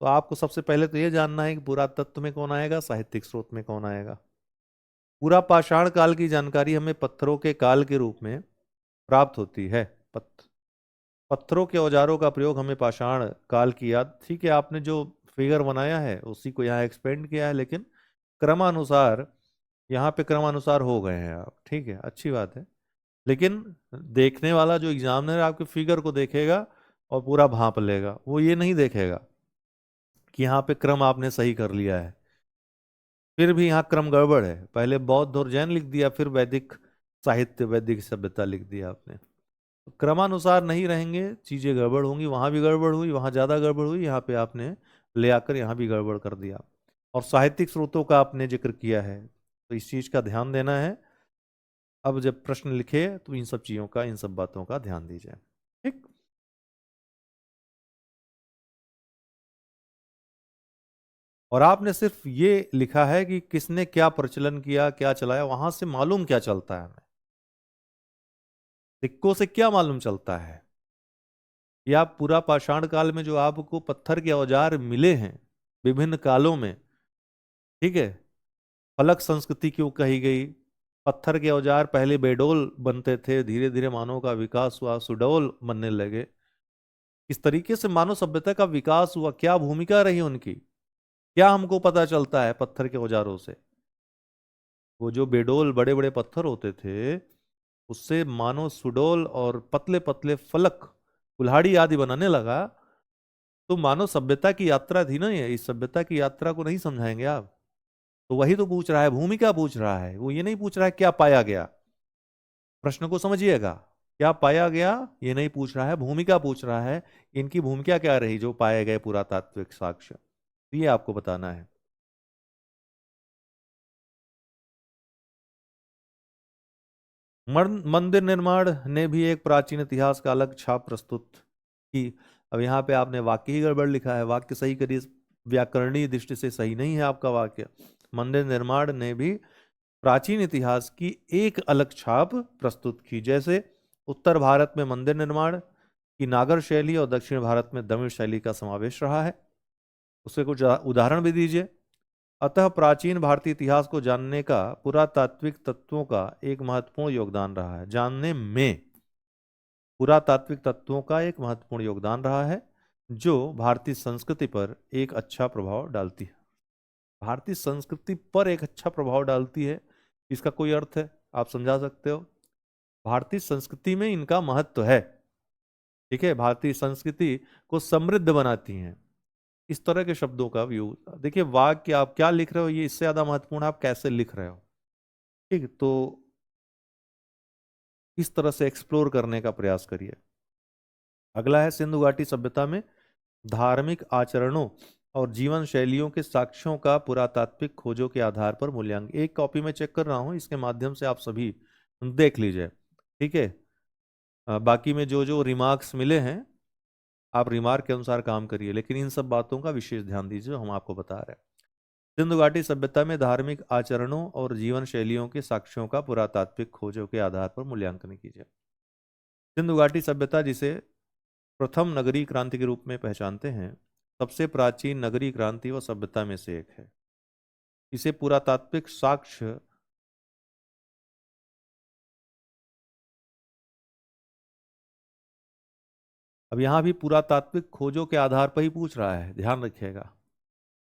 तो आपको सबसे पहले तो ये जानना है कि पुरातत्व में कौन आएगा, साहित्यिक स्रोत में कौन आएगा। पूरा पाषाण काल की जानकारी हमें पत्थरों के काल के रूप में प्राप्त होती है। पत्थरों के औजारों का प्रयोग हमें पाषाण काल की याद, ठीक है, आपने जो फिगर बनाया है उसी को यहाँ एक्सपेंड किया है, लेकिन क्रमानुसार, यहाँ पे क्रमानुसार हो गए हैं आप, ठीक है, अच्छी बात है। लेकिन देखने वाला जो एग्जामिनर आपके फिगर को देखेगा और पूरा भांप लेगा, वो ये नहीं देखेगा कि यहाँ पे क्रम आपने सही कर लिया है। फिर भी यहाँ क्रम गड़बड़ है, पहले बौद्ध और जैन लिख दिया, फिर वैदिक साहित्य, वैदिक सभ्यता लिख दिया आपने। तो क्रमानुसार नहीं रहेंगे, चीजें गड़बड़ होंगी, वहां भी गड़बड़ हुई, वहां ज्यादा गड़बड़ हुई, यहाँ पे आपने ले आकर यहाँ भी गड़बड़ कर दिया। और साहित्यिक स्रोतों का आपने जिक्र किया है, तो इस चीज का ध्यान देना है। अब जब प्रश्न लिखे तो इन सब चीजों का, इन सब बातों का ध्यान दीजिए। ठीक, और आपने सिर्फ ये लिखा है कि किसने क्या प्रचलन किया, क्या चलाया, वहां से मालूम क्या चलता है हमें, सिक्कों से क्या मालूम चलता है, या पूरा पाषाण काल में जो आपको पत्थर के औजार मिले हैं विभिन्न कालों में, ठीक है, फलक संस्कृति क्यों कही गई। पत्थर के औजार पहले बेडोल बनते थे, धीरे धीरे मानव का विकास हुआ, सुडोल बनने लगे। इस तरीके से मानव सभ्यता का विकास हुआ, क्या भूमिका रही उनकी, क्या हमको पता चलता है पत्थर के औजारों से। वो जो बेडोल बड़े बड़े पत्थर होते थे, उससे मानव सुडोल और पतले पतले फलक, कुल्हाड़ी आदि बनाने लगा। तो मानव सभ्यता की यात्रा थी ना ये, इस सभ्यता की यात्रा को नहीं समझाएंगे आप। तो वही तो पूछ रहा है, भूमिका पूछ रहा है, वो ये नहीं पूछ रहा है क्या पाया गया। प्रश्न को समझिएगा, क्या पाया गया ये नहीं पूछ रहा है, भूमिका पूछ रहा है। इनकी भूमिका क्या रही जो पाए गए पुरातात्विक साक्ष्य, तो ये आपको बताना है। मंदिर निर्माण ने भी एक प्राचीन इतिहास का अलग छाप प्रस्तुत की। अब यहाँ पे आपने वाक्य ही गड़बड़ लिखा है, वाक्य सही करिए, व्याकरणीय दृष्टि से सही नहीं है आपका वाक्य। मंदिर निर्माण ने भी प्राचीन इतिहास की एक अलग छाप प्रस्तुत की। जैसे उत्तर भारत में मंदिर निर्माण की नागर शैली और दक्षिण भारत में द्रविड़ शैली का समावेश रहा है। उसके कुछ उदाहरण भी दीजिए। अतः प्राचीन भारतीय इतिहास को जानने का पुरातात्विक तत्वों का एक महत्वपूर्ण योगदान रहा है। जानने में पुरातात्विक तत्वों का एक महत्वपूर्ण योगदान रहा है, जो भारतीय संस्कृति पर एक अच्छा प्रभाव डालती है। भारतीय संस्कृति पर एक अच्छा प्रभाव डालती है, इसका कोई अर्थ है आप समझा सकते हो? भारतीय संस्कृति में इनका महत्व है। ठीक है, भारतीय संस्कृति को समृद्ध बनाती हैं। इस तरह के शब्दों का यूज देखिए, वाक्य आप क्या लिख रहे हो ये इससे ज्यादा महत्वपूर्ण है आप कैसे लिख रहे हो। ठीक, तो इस तरह से एक्सप्लोर करने का प्रयास करिए। अगला है, सिंधु घाटी सभ्यता में धार्मिक आचरणों और जीवन शैलियों के साक्ष्यों का पुरातात्विक खोजों के आधार पर मूल्यांकन। एक कॉपी में चेक कर रहा हूं, इसके माध्यम से आप सभी देख लीजिए। ठीक है, बाकी में जो जो रिमार्क्स मिले हैं आप रिमार्क के अनुसार काम करिए, लेकिन इन सब बातों का विशेष ध्यान दीजिए जो हम आपको बता रहे हैं। सिंधु घाटी सभ्यता में धार्मिक आचरणों और जीवन शैलियों के साक्ष्यों का पुरातात्विक खोजों के आधार पर मूल्यांकन कीजिए। सिंधु घाटी सभ्यता, जिसे प्रथम नगरीय क्रांति के रूप में पहचानते हैं, सबसे प्राचीन नगरीय क्रांति व सभ्यता में से एक है। इसे पुरातात्विक साक्ष्य अब यहां भी पुरातात्विक खोजों के आधार पर ही पूछ रहा है, ध्यान रखिएगा।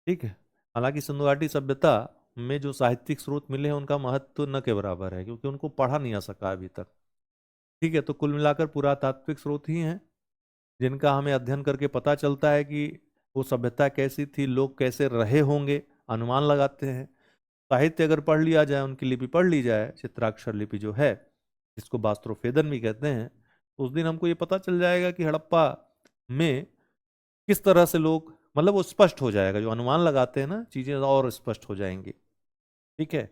ठीक है, हालांकि सिंधु घाटी सभ्यता में जो साहित्यिक स्रोत मिले हैं उनका महत्व न के बराबर है, क्योंकि उनको पढ़ा नहीं आ सका अभी तक। ठीक है, तो कुल मिलाकर पुरातात्विक स्रोत ही हैं जिनका हमें अध्ययन करके पता चलता है कि वो सभ्यता कैसी थी, लोग कैसे रहे होंगे, अनुमान लगाते हैं। साहित्य अगर पढ़ लिया जाए, उनकी लिपि पढ़ ली जाए, चित्राक्षर लिपि जो है जिसको वास्त्रोफेदन भी कहते हैं, उस दिन हमको ये पता चल जाएगा कि हड़प्पा में किस तरह से लोग, मतलब वो स्पष्ट हो जाएगा, जो अनुमान लगाते हैं ना चीजें और स्पष्ट हो जाएंगी। ठीक है,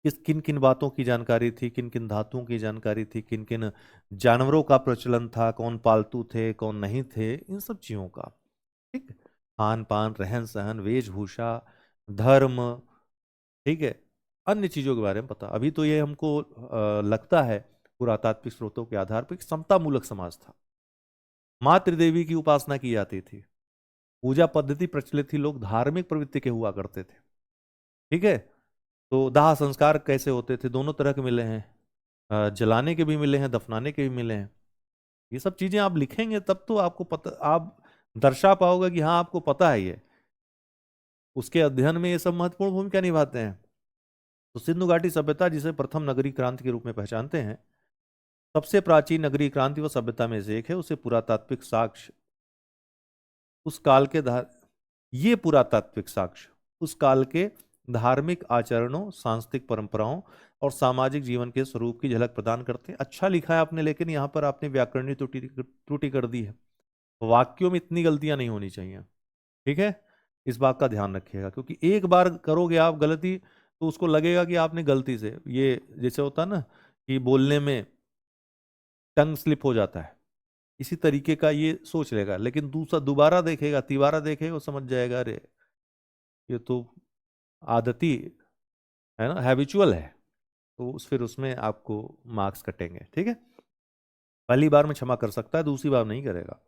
किस किन किन बातों की जानकारी थी, किन किन धातुओं की जानकारी थी, किन किन जानवरों का प्रचलन था, कौन पालतू थे कौन नहीं थे, इन सब चीजों का। ठीक, खान पान, रहन सहन, वेशभूषा, धर्म, ठीक है, अन्य चीजों के बारे में पता। अभी तो ये हमको लगता है पुरातात्विक स्रोतों के आधार पर समता मूलक समाज था। मातृदेवी की उपासना की जाती थी, पूजा पद्धति प्रचलित थी, लोग धार्मिक प्रवृत्ति के हुआ करते थे। ठीक है, तो दाह संस्कार कैसे होते थे, दोनों तरह के मिले हैं, जलाने के भी मिले हैं, दफनाने के भी मिले हैं। ये सब चीजें आप लिखेंगे तब तो आपको पता, आप दर्शा पाओगे कि हाँ आपको पता है ये, उसके अध्ययन में ये सब महत्वपूर्ण भूमिका निभाते हैं। तो सिंधु घाटी सभ्यता, जिसे प्रथम नगरीय क्रांति के रूप में पहचानते हैं, सबसे प्राचीन नगरीय क्रांति व सभ्यता में से एक है। उसे पुरातात्विक साक्ष्य उस काल के ये पुरातात्विक साक्ष्य उस काल के धार्मिक आचरणों, सांस्कृतिक परंपराओं और सामाजिक जीवन के स्वरूप की झलक प्रदान करते हैं। अच्छा लिखा है आपने, लेकिन यहाँ पर आपने व्याकरणीय त्रुटि त्रुटि कर दी है। वाक्यों में इतनी गलतियां नहीं होनी चाहिए। ठीक है, इस बात का ध्यान रखिएगा, क्योंकि एक बार करोगे आप गलती तो उसको लगेगा कि आपने गलती से, ये जैसे होता है ना कि बोलने में टंग स्लिप हो जाता है, इसी तरीके का ये सोच लेगा, लेकिन दूसरा दोबारा देखेगा, तिबारा देखेगा, वो समझ जाएगा अरे ये तो आदती है ना, हैबिचुअल है, तो फिर उसमें आपको मार्क्स कटेंगे। ठीक है, पहली बार में क्षमा कर सकता है, दूसरी बार नहीं करेगा।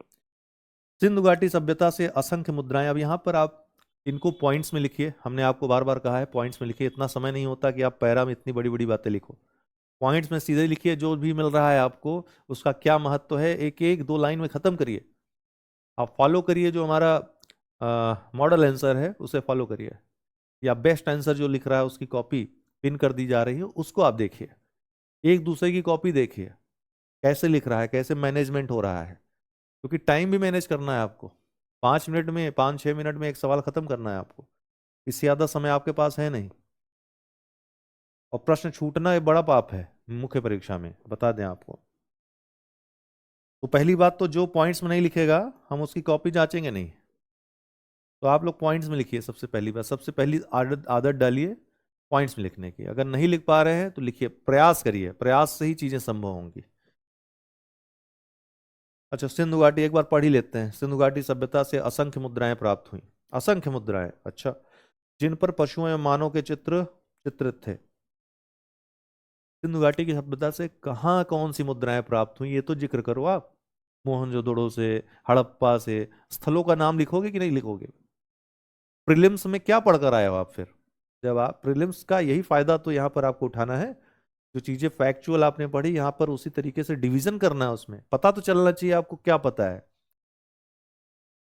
सिंधु घाटी सभ्यता से असंख्य मुद्राएं, अब यहां पर आप इनको पॉइंट्स में लिखिए। हमने आपको बार बार कहा है पॉइंट्स में लिखिए, इतना समय नहीं होता कि आप पैरा में इतनी बड़ी बड़ी बातें लिखो। पॉइंट्स में सीधे लिखिए, जो भी मिल रहा है आपको उसका क्या महत्व है, एक एक दो लाइन में खत्म करिए। आप फॉलो करिए जो हमारा मॉडल आंसर है उसे फॉलो करिए, या बेस्ट आंसर जो लिख रहा है उसकी कॉपी पिन कर दी जा रही है उसको आप देखिए, एक दूसरे की कॉपी देखिए कैसे लिख रहा है, कैसे मैनेजमेंट हो रहा है, क्योंकि टाइम भी मैनेज करना है आपको। 5 मिनट में, 5-6 मिनट में एक सवाल खत्म करना है आपको, इससे ज्यादा समय आपके पास है नहीं। और प्रश्न छूटना एक बड़ा पाप है मुख्य परीक्षा में, बता दें आपको। तो पहली बात तो जो पॉइंट्स में नहीं लिखेगा हम उसकी कॉपी जांचेंगे नहीं, तो आप लोग पॉइंट्स में लिखिए। सबसे पहली बात, सबसे पहली आदत आदत डालिए पॉइंट्स में लिखने की। अगर नहीं लिख पा रहे हैं तो लिखिए, प्रयास करिए, प्रयास से ही चीजें संभव होंगी। अच्छा, सिंधु घाटी एक बार पढ़ ही लेते हैं। सिंधु घाटी सभ्यता से असंख्य मुद्राएं प्राप्त हुई, असंख्य मुद्राएं, अच्छा, जिन पर पशुओं एवं मानव के चित्र चित्रित थे। सिंधु घाटी की सभ्यता से कहाँ कौन सी मुद्राएं प्राप्त हुई, ये तो जिक्र करो आप। मोहनजोदड़ो से, हड़प्पा से, स्थलों का नाम लिखोगे कि नहीं लिखोगे? प्रीलिम्स में क्या पढ़कर आए हो आप फिर? जब आप प्रीलिम्स का यही फायदा तो यहाँ पर आपको उठाना है, जो चीजें फैक्चुअल आपने पढ़ी यहाँ पर उसी तरीके से डिवीजन करना है, उसमें पता तो चलना चाहिए आपको क्या पता है।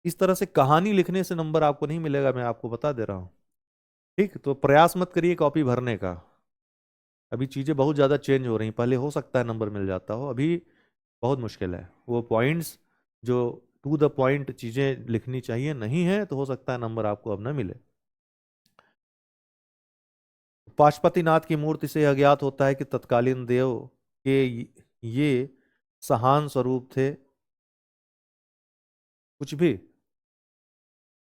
इस तरह से कहानी लिखने से नंबर आपको नहीं मिलेगा, मैं आपको बता दे रहा हूँ। ठीक, तो प्रयास मत करिए कॉपी भरने का। अभी चीजें बहुत ज्यादा चेंज हो रही, पहले हो सकता है नंबर मिल जाता हो, अभी बहुत मुश्किल है। वो पॉइंट्स जो टू द पॉइंट चीजें लिखनी चाहिए नहीं है, तो हो सकता है नंबर आपको अब ना मिले। पाशुपतिनाथ की मूर्ति से यह ज्ञात होता है कि तत्कालीन देव के ये सहान स्वरूप थे। कुछ भी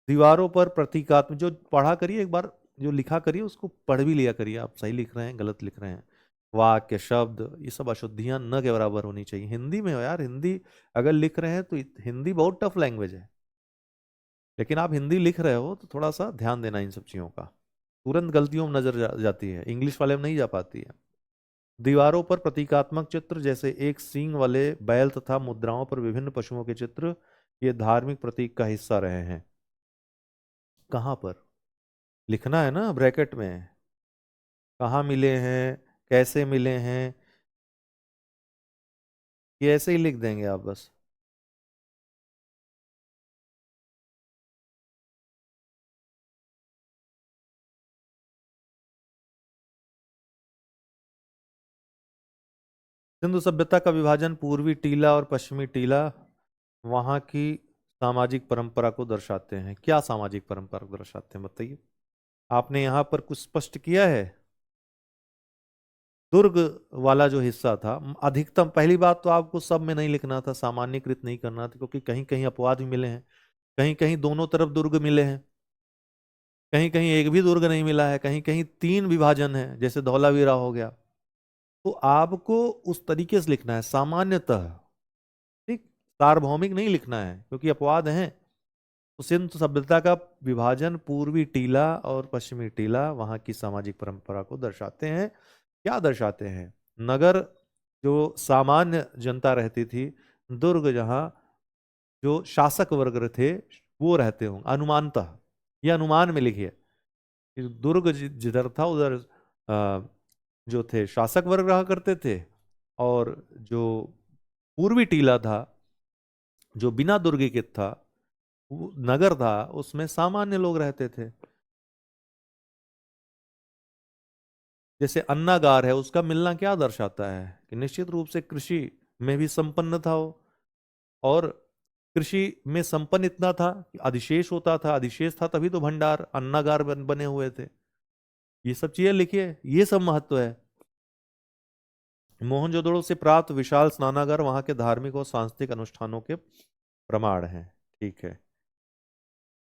दीवारों पर प्रतीकात्मक जो पढ़ा करिए एक बार, जो लिखा करिए उसको पढ़ भी लिया करिए, आप सही लिख रहे हैं गलत लिख रहे हैं। वाक्य शब्द ये सब अशुद्धियां न के बराबर होनी चाहिए। हिंदी में हो यार, हिंदी अगर लिख रहे हैं तो हिंदी बहुत टफ लैंग्वेज है, लेकिन आप हिंदी लिख रहे हो तो थोड़ा सा ध्यान देना इन सब चीजों का। तुरंत गलतियों में नजर जाती है, इंग्लिश वाले में नहीं जा पाती है। दीवारों पर प्रतीकात्मक चित्र जैसे एक सींग वाले बैल तथा मुद्राओं पर विभिन्न पशुओं के चित्र, ये धार्मिक प्रतीक का हिस्सा रहे हैं। कहाँ पर लिखना है ना ब्रैकेट में, कहाँ मिले हैं, कैसे मिले हैं, ये ऐसे ही लिख देंगे आप बस। सिंधु सभ्यता का विभाजन पूर्वी टीला और पश्चिमी टीला वहां की सामाजिक परंपरा को दर्शाते हैं। क्या सामाजिक परंपरा को दर्शाते हैं बताइए? आपने यहाँ पर कुछ स्पष्ट किया है? दुर्ग वाला जो हिस्सा था, अधिकतम पहली बात तो आपको सब में नहीं लिखना था, सामान्यकृत नहीं करना था, क्योंकि कहीं कहीं अपवाद भी मिले हैं, कहीं कहीं दोनों तरफ दुर्ग मिले हैं, कहीं कहीं एक भी दुर्ग नहीं मिला है, कहीं कहीं तीन विभाजन है जैसे धौलावीरा हो गया। तो आपको उस तरीके से लिखना है सामान्यतः, ठीक, सार्वभौमिक नहीं लिखना है क्योंकि अपवाद हैं। तो सिंधु सभ्यता का विभाजन पूर्वी टीला और पश्चिमी टीला वहां की सामाजिक परंपरा को दर्शाते हैं। क्या दर्शाते हैं? नगर जो सामान्य जनता रहती थी, दुर्ग जहाँ जो शासक वर्ग थे वो रहते होंगे अनुमानतः, ये अनुमान में लिखिए कि दुर्ग जिधर था उधर जो थे शासक वर्ग रहा करते थे, और जो पूर्वी टीला था जो बिना दुर्ग के था, वो नगर था, उसमें सामान्य लोग रहते थे। जैसे अन्नागार है, उसका मिलना क्या दर्शाता है कि निश्चित रूप से कृषि में भी संपन्न था वो, और कृषि में संपन्न इतना था कि अधिशेष होता था, अधिशेष था तभी तो भंडार अन्नागार बने हुए थे। ये सब चीजें लिखिए, ये सब महत्व है। मोहनजोदड़ो से प्राप्त विशाल स्नानागार वहां के धार्मिक और सांस्कृतिक अनुष्ठानों के प्रमाण हैं। ठीक है।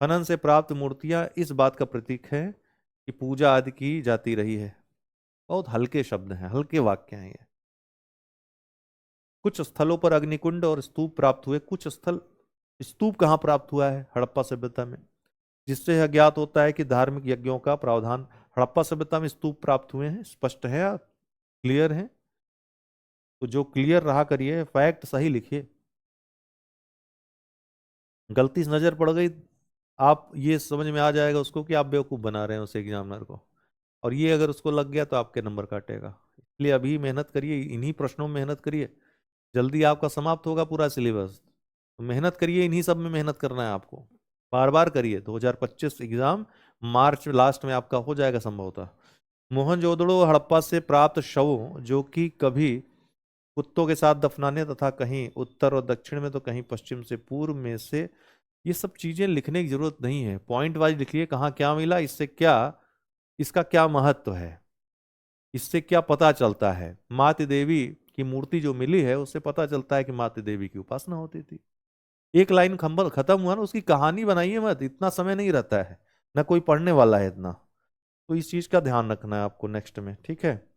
खनन से प्राप्त मूर्तियां इस बात का प्रतीक है कि पूजा आदि की जाती रही है। बहुत हल्के शब्द हैं, हल्के वाक्य हैं ये। कुछ स्थलों पर अग्निकुंड और स्तूप प्राप्त हुए। कुछ स्थल, स्तूप कहाँ प्राप्त हुआ है? हड़प्पा सभ्यता में, जिससे यह ज्ञात होता है कि धार्मिक यज्ञों का प्रावधान हड़प्पा सभ्यता में स्तूप प्राप्त हुए हैं। स्पष्ट है, आप क्लियर हैं? तो जो क्लियर रहा करिए, फैक्ट सही लिखिए। गलती से नजर पड़ गई, आप ये समझ में आ जाएगा उसको कि आप बेवकूफ बना रहे हैं उस एग्जामिनर को, और ये अगर उसको लग गया तो आपके नंबर काटेगा। इसलिए अभी मेहनत करिए, इन्हीं प्रश्नों में मेहनत करिए, जल्दी आपका समाप्त होगा पूरा सिलेबस। तो मेहनत करिए, इन्हीं सब में मेहनत करना है आपको, बार बार करिए। 2025 एग्जाम मार्च लास्ट में आपका हो जाएगा संभवतः। मोहनजोदड़ो हड़प्पा से प्राप्त शवों जो कि कभी कुत्तों के साथ दफनाने तथा कहीं उत्तर और दक्षिण में तो कहीं पश्चिम से पूर्व में से, ये सब चीजें लिखने की जरूरत नहीं है, पॉइंट वाइज लिखिए कहाँ क्या मिला, इससे क्या, इसका क्या महत्व है, इससे क्या पता चलता है। मातृ देवी की मूर्ति जो मिली है उससे पता चलता है कि मातृ देवी की उपासना होती थी। एक लाइन खंबल खत्म हुआ ना, उसकी कहानी बनाइए मत, इतना समय नहीं रहता है, ना कोई पढ़ने वाला है इतना। तो इस चीज का ध्यान रखना है आपको नेक्स्ट में, ठीक है।